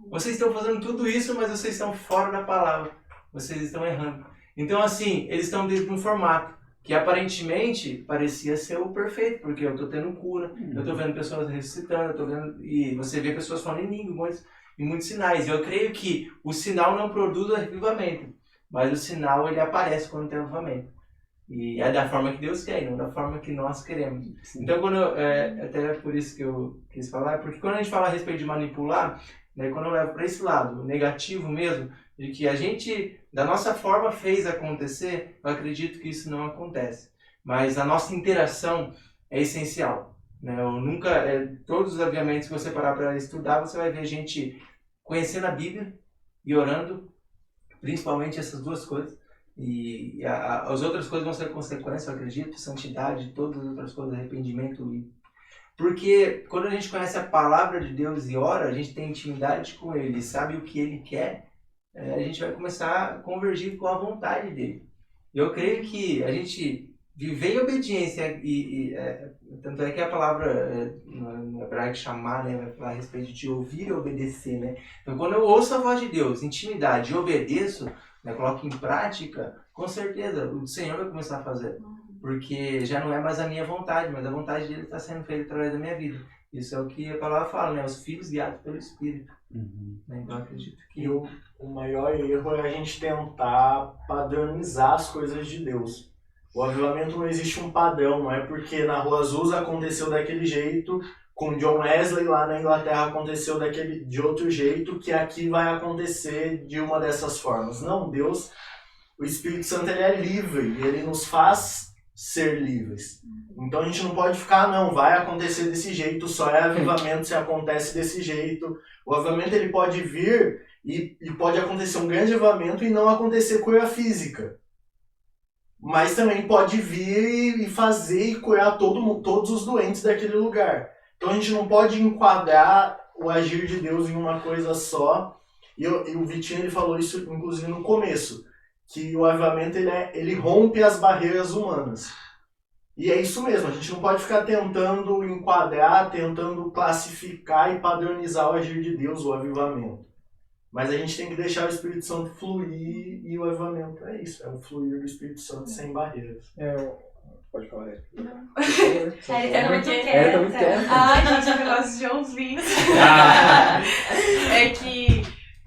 Vocês estão fazendo tudo isso, mas vocês estão fora da palavra. Vocês estão errando. Então, assim, eles estão dentro de um formato que aparentemente parecia ser o perfeito, porque eu estou tendo cura, eu estou vendo pessoas ressuscitando, e você vê pessoas falando em línguas e muitos sinais. E eu creio que o sinal não produz avivamento, mas o sinal ele aparece quando tem avivamento. E é da forma que Deus quer, e não da forma que nós queremos. Então, até por isso que eu quis falar, porque quando a gente fala a respeito de manipular, né, quando eu levo para esse lado, negativo mesmo, de que a gente, da nossa forma, fez acontecer, eu acredito que isso não acontece. Mas a nossa interação é essencial. Né? Todos os avivamentos que você parar para estudar, você vai ver gente conhecendo a Bíblia e orando, principalmente essas 2 coisas. E as outras coisas vão ser consequência, eu acredito, santidade, todas as outras coisas, arrependimento. Porque quando a gente conhece a palavra de Deus e ora, a gente tem intimidade com Ele, sabe o que Ele quer, a gente vai começar a convergir com a vontade dele. Eu creio que a gente viver em obediência, tanto é que a palavra no hebraico chamar, né, vai falar a respeito de ouvir e obedecer. Né? Então quando eu ouço a voz de Deus, intimidade, e obedeço, né, coloco em prática, com certeza o Senhor vai começar a fazer. Porque já não é mais a minha vontade, mas a vontade dele está sendo feita através da minha vida. Isso é o que a palavra fala, né? Os filhos guiados pelo Espírito. Então eu acredito que... O maior erro é a gente tentar padronizar as coisas de Deus. O avivamento não existe um padrão, não é porque na Rua Azusa aconteceu daquele jeito, com John Wesley lá na Inglaterra aconteceu de outro jeito, que aqui vai acontecer de uma dessas formas. Não, Deus, o Espírito Santo ele é livre, e ele nos faz ser livres. Então a gente não pode ficar, não, vai acontecer desse jeito, só é avivamento se acontece desse jeito. O avivamento ele pode vir e pode acontecer um grande avivamento e não acontecer cura física. Mas também pode vir e fazer e curar todos os doentes daquele lugar. Então a gente não pode enquadrar o agir de Deus em uma coisa só. E o Vitinho ele falou isso inclusive no começo, que o avivamento ele rompe as barreiras humanas. E é isso mesmo, a gente não pode ficar tentando enquadrar, tentando classificar e padronizar o agir de Deus, o avivamento. Mas a gente tem que deixar o Espírito Santo fluir e o avivamento é isso, é o fluir do Espírito Santo sem barreiras. Pode falar. É muito É muito quieto. Ai, gente, eu gosto de ouvir. É que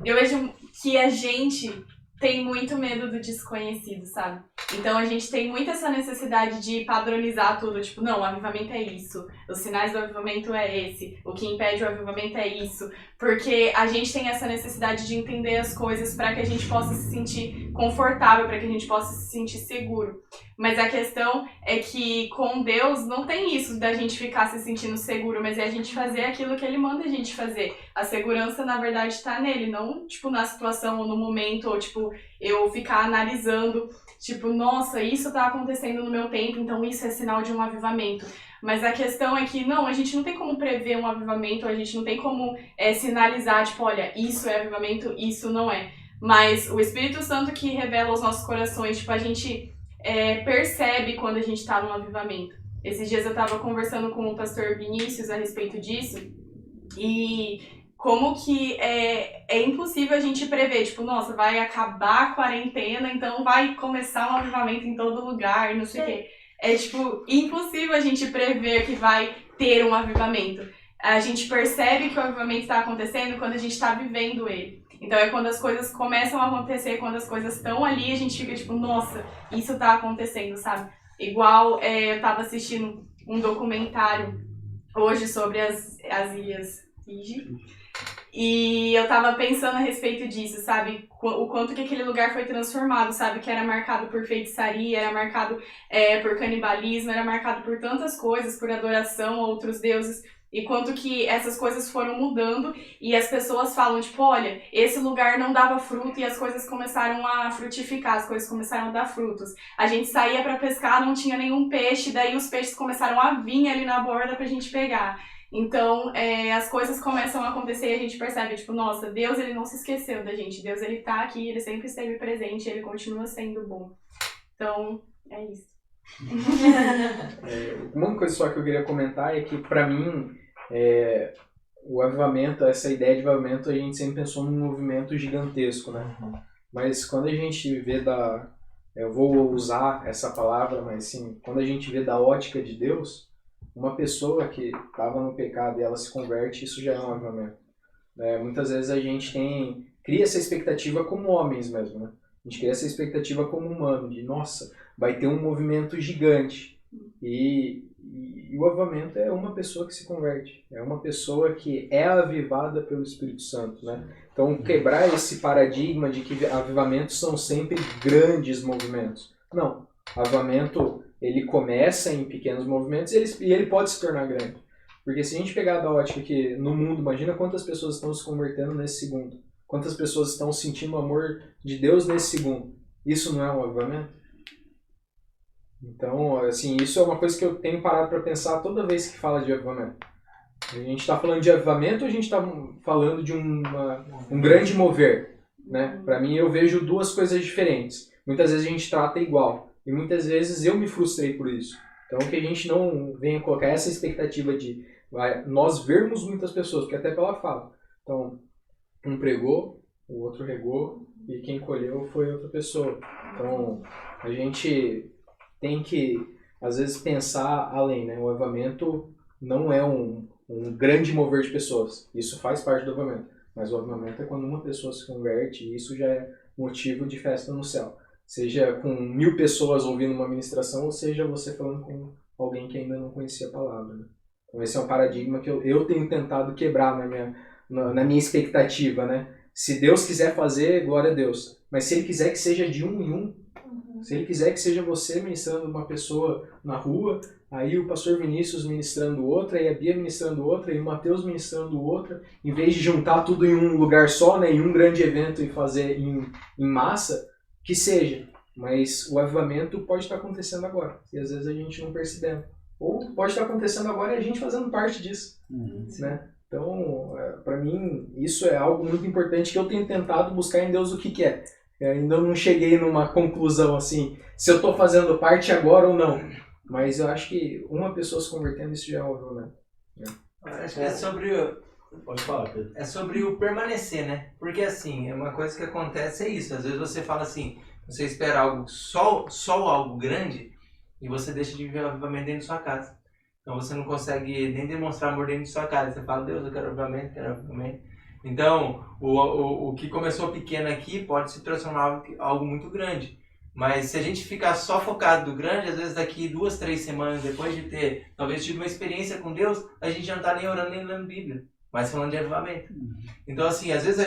eu vejo que a gente tem muito medo do desconhecido, sabe? Então a gente tem muito essa necessidade de padronizar tudo, tipo, não, o avivamento é isso, os sinais do avivamento é esse, o que impede o avivamento é isso, porque a gente tem essa necessidade de entender as coisas para que a gente possa se sentir confortável, para que a gente possa se sentir seguro. Mas a questão é que com Deus não tem isso da gente ficar se sentindo seguro, mas é a gente fazer aquilo que Ele manda a gente fazer. A segurança, na verdade, está nele, não, tipo, na situação ou no momento, ou, tipo, eu ficar analisando, tipo, nossa, isso tá acontecendo no meu tempo, então isso é sinal de um avivamento. Mas a questão é que, não, a gente não tem como prever um avivamento, a gente não tem como sinalizar, tipo, olha, isso é avivamento, isso não é. Mas o Espírito Santo que revela aos nossos corações, tipo, a gente percebe quando a gente tá num avivamento. Esses dias eu tava conversando com o pastor Vinícius a respeito disso, e como que é impossível a gente prever, tipo, nossa, vai acabar a quarentena, então vai começar um avivamento em todo lugar, não sei o quê. É, tipo, impossível a gente prever que vai ter um avivamento. A gente percebe que o avivamento está acontecendo quando a gente está vivendo ele. Então é quando as coisas começam a acontecer, quando as coisas estão ali, a gente fica tipo, nossa, isso tá acontecendo, sabe? Igual eu tava assistindo um documentário hoje sobre as ilhas Fiji. E eu tava pensando a respeito disso, sabe? O quanto que aquele lugar foi transformado, sabe? Que era marcado por feitiçaria, era marcado por canibalismo, era marcado por tantas coisas, por adoração a outros deuses. E quanto que essas coisas foram mudando e as pessoas falam, tipo, olha, esse lugar não dava fruto e as coisas começaram a frutificar, as coisas começaram a dar frutos. A gente saía pra pescar, não tinha nenhum peixe, daí os peixes começaram a vir ali na borda pra gente pegar. Então, as coisas começam a acontecer e a gente percebe, tipo, nossa, Deus, ele não se esqueceu da gente. Deus, ele tá aqui, ele sempre esteve presente, ele continua sendo bom. Então, é isso. Uma coisa só que eu queria comentar é que, pra mim, o avivamento, essa ideia de avivamento, a gente sempre pensou num movimento gigantesco, né? Mas quando a gente vê eu vou usar essa palavra, mas sim, quando a gente vê da ótica de Deus, uma pessoa que estava no pecado e ela se converte, isso já é um avivamento. Muitas vezes a gente cria essa expectativa como homens mesmo, né? A gente cria essa expectativa como humano, de nossa, vai ter um movimento gigante. E o avivamento é uma pessoa que se converte, é uma pessoa que é avivada pelo Espírito Santo, né? Então, quebrar esse paradigma de que avivamentos são sempre grandes movimentos. Não, avivamento, ele começa em pequenos movimentos e ele pode se tornar grande. Porque se a gente pegar da ótica que no mundo, imagina quantas pessoas estão se convertendo nesse segundo, quantas pessoas estão sentindo o amor de Deus nesse segundo. Isso não é um avivamento? Então, assim, isso é uma coisa que eu tenho parado para pensar toda vez que fala de avivamento. A gente está falando de avivamento ou a gente está falando de um grande mover? Né? Para mim, eu vejo duas coisas diferentes. Muitas vezes a gente trata igual e muitas vezes eu me frustrei por isso. Então, que a gente não venha colocar essa expectativa de nós vermos muitas pessoas, porque até pela fala. Então, um pregou, o outro regou e quem colheu foi outra pessoa. Então, a gente tem que, às vezes, pensar além, né? O avivamento não é um grande mover de pessoas. Isso faz parte do avivamento. Mas o avivamento é quando uma pessoa se converte e isso já é motivo de festa no céu. Seja com 1000 pessoas ouvindo uma ministração ou seja você falando com alguém que ainda não conhecia a palavra. Né? Então esse é um paradigma que eu tenho tentado quebrar na minha expectativa. Né? Se Deus quiser fazer, glória a Deus. Mas se Ele quiser que seja de um em um, Se ele quiser que seja você ministrando uma pessoa na rua, aí o pastor Vinícius ministrando outra, e a Bia ministrando outra, e o Mateus ministrando outra, em vez de juntar tudo em um lugar só, né, em um grande evento e fazer em massa, que seja. Mas o avivamento pode estar acontecendo agora, e às vezes a gente não percebendo. Ou pode estar acontecendo agora e a gente fazendo parte disso, né? Então, para mim, isso é algo muito importante que eu tenho tentado buscar em Deus o que é. Eu ainda não cheguei numa conclusão assim, se eu estou fazendo parte agora ou não. Mas eu acho que uma pessoa se convertendo, isso já é um avivamento. Acho que é sobre Pode falar, Pedro. É sobre o permanecer, né? Porque assim, é uma coisa que acontece é isso. Às vezes você fala assim, você espera algo, só algo grande, e você deixa de viver o avivamento dentro de sua casa. Então você não consegue nem demonstrar amor dentro de sua casa. Você fala, Deus, eu quero avivamento, quero avivamento. Então, o que começou pequeno aqui pode se transformar em algo muito grande. Mas se a gente ficar só focado no grande, às vezes daqui 2, 3 semanas, depois de ter talvez tido uma experiência com Deus, a gente já não está nem orando nem lendo Bíblia, mas falando de avivamento. Então assim, às vezes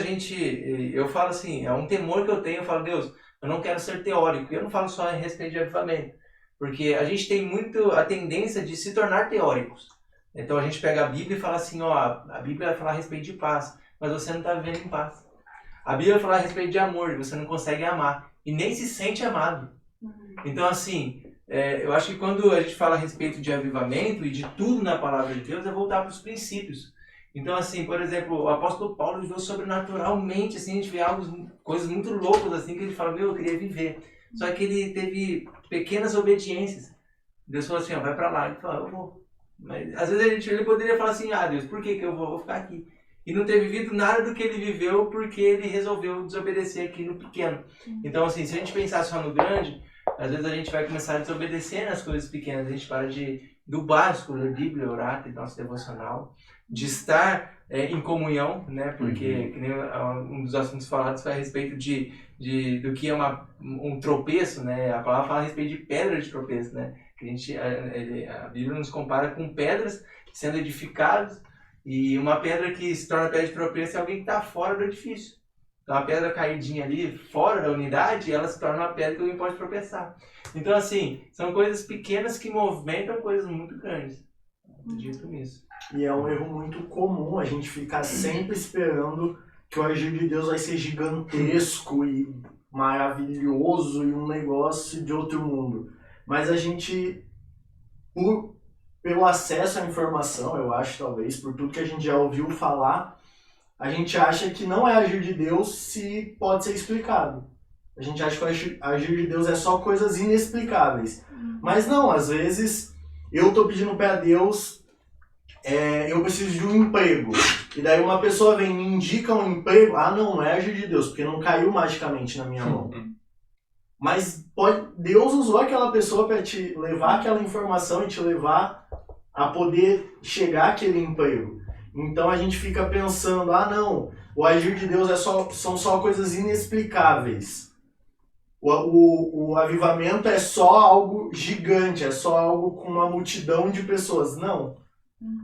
eu falo assim, é um temor que eu tenho, eu falo, Deus, eu não quero ser teórico, e eu não falo só a respeito de avivamento, porque a gente tem muito a tendência de se tornar teóricos. Então a gente pega a Bíblia e fala assim, ó, a Bíblia vai falar a respeito de paz, mas você não está vivendo em paz. A Bíblia vai falar a respeito de amor, e você não consegue amar, e nem se sente amado. Então assim, eu acho que quando a gente fala a respeito de avivamento e de tudo na palavra de Deus, é voltar para os princípios. Então assim, por exemplo, o apóstolo Paulo viveu sobrenaturalmente, assim, a gente vê coisas muito loucas assim, que ele fala, eu queria viver. Só que ele teve pequenas obediências. Deus falou assim, ó, vai para lá. Ele falou, eu vou. Mas às vezes ele poderia falar assim, Deus, por que eu vou ficar aqui? E não ter vivido nada do que ele viveu porque ele resolveu desobedecer aqui no pequeno. Então assim, se a gente pensar só no grande, às vezes a gente vai começar a desobedecer nas coisas pequenas. A gente para do básico, ler Bíblia, orar, ter nosso devocional, de estar em comunhão, né? Porque que nem um dos assuntos falados foi a respeito do que é um tropeço, né? A palavra fala a respeito de pedra de tropeço, né? Que a Bíblia nos compara com pedras sendo edificadas, e uma pedra que se torna pedra de tropeço é alguém que está fora do edifício. Então a pedra caidinha ali, fora da unidade, ela se torna uma pedra que alguém pode tropeçar. Então assim, são coisas pequenas que movimentam coisas muito grandes. Acredito nisso. E é um erro muito comum a gente ficar sempre esperando que o agir de Deus vai ser gigantesco e maravilhoso e um negócio de outro mundo. Mas a gente, pelo acesso à informação, eu acho, talvez, por tudo que a gente já ouviu falar, a gente acha que não é agir de Deus se pode ser explicado. A gente acha que o agir de Deus é só coisas inexplicáveis. Mas não, às vezes eu estou pedindo para Deus, eu preciso de um emprego. E daí uma pessoa vem e me indica um emprego, não é agir de Deus, porque não caiu magicamente na minha mão. Mas Deus usou aquela pessoa para te levar aquela informação e te levar a poder chegar àquele emprego. Então a gente fica pensando, não, o agir de Deus são só coisas inexplicáveis. O avivamento é só algo gigante, é só algo com uma multidão de pessoas. Não.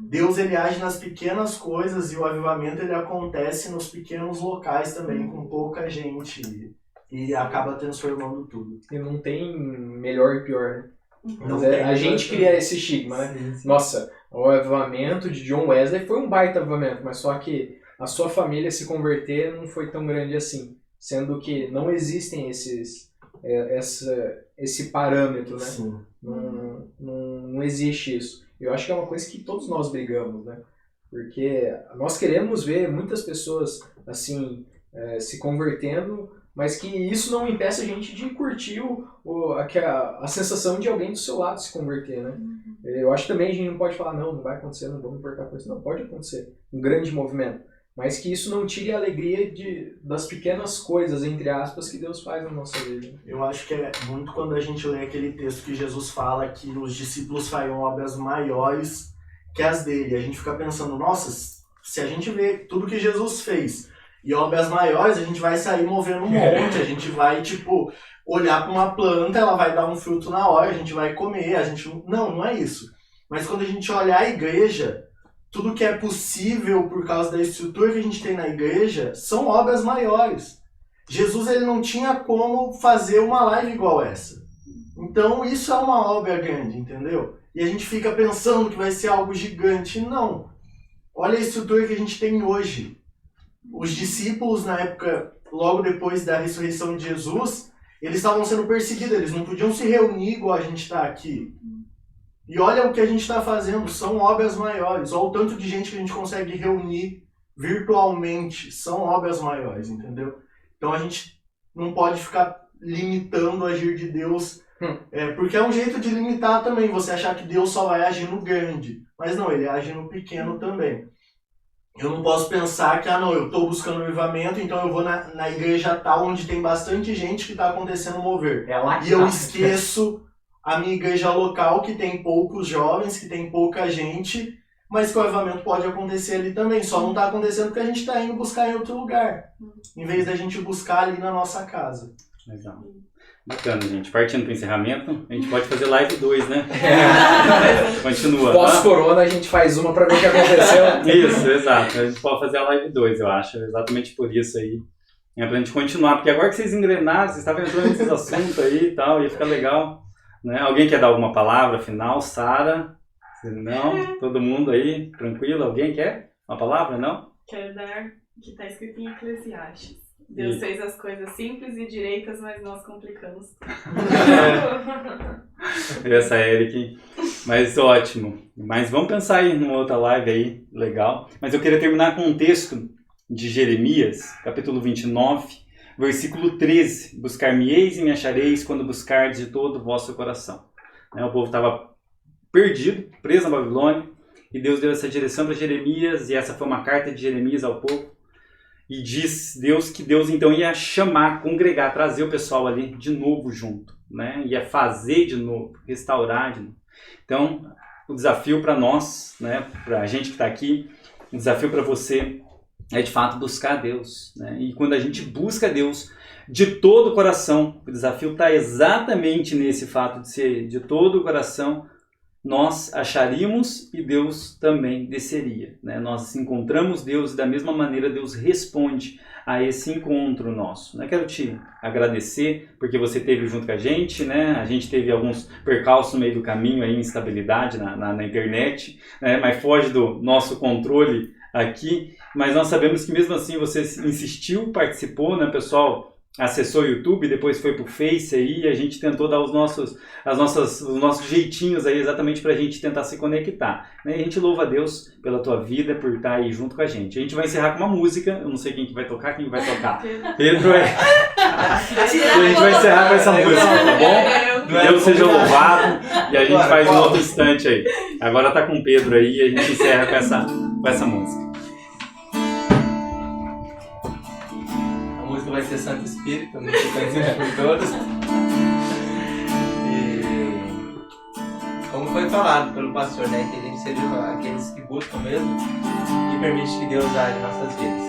Deus ele age nas pequenas coisas, e o avivamento ele acontece nos pequenos locais também, com pouca gente, e acaba transformando tudo. E não tem melhor e pior, né? Não Mas tem a gente cria esse estigma, né? Sim. Nossa, o avivamento de John Wesley foi um baita avivamento, mas só que a sua família se converter não foi tão grande assim. Sendo que não existem esse parâmetro, né? Sim. Não existe isso. Eu acho que é uma coisa que todos nós brigamos, né? Porque nós queremos ver muitas pessoas assim se convertendo, mas que isso não impeça a gente de curtir a sensação de alguém do seu lado se converter, né? Eu acho que também a gente não pode falar, não vai acontecer, não vou me importar com isso. Não, pode acontecer. Um grande movimento. Mas que isso não tire a alegria das pequenas coisas, entre aspas, que Deus faz na nossa vida. Eu acho que é muito quando a gente lê aquele texto que Jesus fala que os discípulos fariam obras maiores que as dele. A gente fica pensando, nossa, se a gente vê tudo que Jesus fez e obras maiores, a gente vai sair movendo um monte, a gente vai, olhar para uma planta, ela vai dar um fruto na hora, a gente vai comer, não é isso. Mas quando a gente olhar a igreja, tudo que é possível por causa da estrutura que a gente tem na igreja são obras maiores. Jesus ele não tinha como fazer uma live igual essa. Então isso é uma obra grande, entendeu? E a gente fica pensando que vai ser algo gigante. Não. Olha a estrutura que a gente tem hoje. Os discípulos, na época, logo depois da ressurreição de Jesus, eles estavam sendo perseguidos, eles não podiam se reunir igual a gente está aqui. E olha o que a gente está fazendo, são obras maiores. Olha o tanto de gente que a gente consegue reunir virtualmente, são obras maiores, entendeu? Então a gente não pode ficar limitando o agir de Deus, porque é um jeito de limitar também, você achar que Deus só vai agir no grande. Mas não, ele age no pequeno também. Eu não posso pensar que, eu estou buscando avivamento, então eu vou na igreja tal, onde tem bastante gente que está acontecendo mover. E eu esqueço a minha igreja local, que tem poucos jovens, que tem pouca gente, mas que o avivamento pode acontecer ali também. Só não está acontecendo porque a gente está indo buscar em outro lugar, em vez da gente buscar ali na nossa casa. Legal. Bacana, gente. Partindo para o encerramento, a gente pode fazer live 2, né? Continua. Pós-corona a gente faz uma para ver o que aconteceu. Isso, exato. A gente pode fazer a live 2, eu acho. Exatamente por isso aí. É pra gente continuar. Porque agora que vocês engrenaram, vocês estavam entrando nesses assuntos aí e tal, ia ficar legal. Né? Alguém quer dar alguma palavra final? Sara? Se não, todo mundo aí, tranquilo? Alguém quer uma palavra? Não? Quero dar o que está escrito em Eclesiastes. Deus fez as coisas simples e direitas, mas nós complicamos. Essa é Eric, mas ótimo. Mas vamos pensar aí numa outra live aí, legal. Mas eu queria terminar com um texto de Jeremias, capítulo 29, versículo 13. Buscar-me-eis e me achareis quando buscardes de todo o vosso coração. O povo estava perdido, preso na Babilônia, e Deus deu essa direção para Jeremias, e essa foi uma carta de Jeremias ao povo. E diz Deus que Deus então ia chamar, congregar, trazer o pessoal ali de novo junto, né? Ia fazer de novo, restaurar de novo. Então, o desafio para nós, né? Para a gente que está aqui, o desafio para você é de fato buscar Deus, né? E quando a gente busca Deus de todo o coração, o desafio está exatamente nesse fato de ser de todo o coração, nós acharíamos e Deus também desceria, né? Nós encontramos Deus e da mesma maneira Deus responde a esse encontro nosso. Né? Quero te agradecer porque você esteve junto com a gente, né? A gente teve alguns percalços no meio do caminho, aí, instabilidade na internet, né? Mas foge do nosso controle aqui, mas nós sabemos que mesmo assim você insistiu, participou, né, pessoal? Acessou o YouTube, depois foi pro Face aí, a gente tentou dar os nossos jeitinhos aí exatamente pra gente tentar se conectar. Né? E a gente louva a Deus pela tua vida, por estar aí junto com a gente. A gente vai encerrar com uma música, eu não sei quem que vai tocar, quem vai tocar. Pedro é... a gente vai encerrar com essa música, tá bom? Deus seja louvado e a gente faz um outro instante aí. Agora tá com o Pedro aí e a gente encerra com essa música. Vai ser Santo Espírito, não sei conhecido por todos. E como foi falado pelo pastor, né, que a gente seja aqueles que buscam mesmo e permite que Deus age em nossas vidas.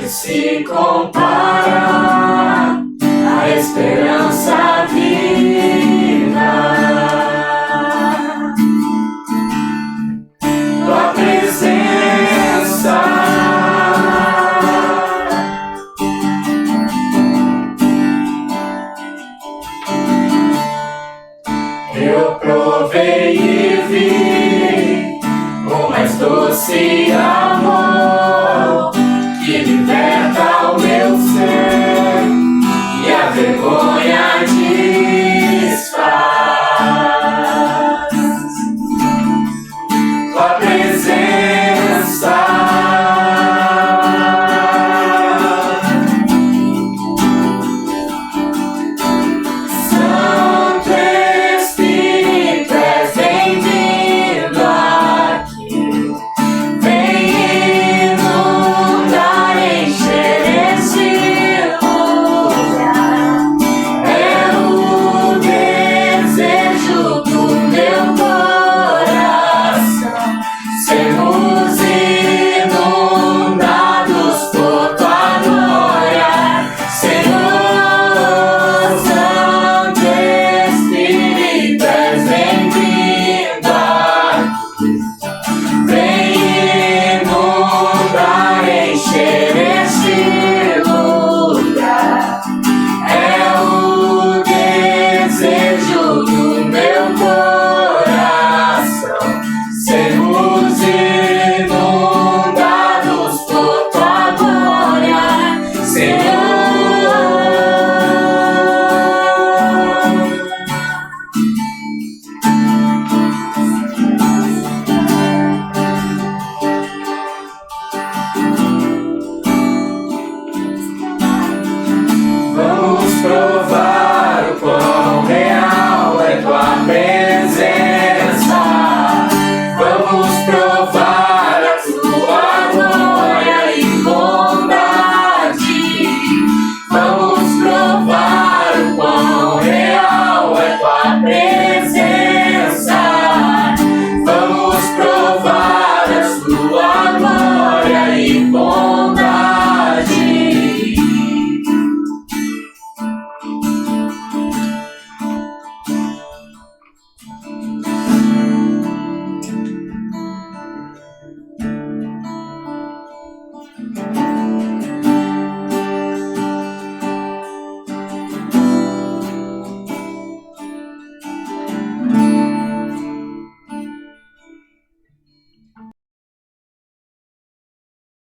Se compara a esperança viva, tua presença. Eu provei e vi mais doce amor.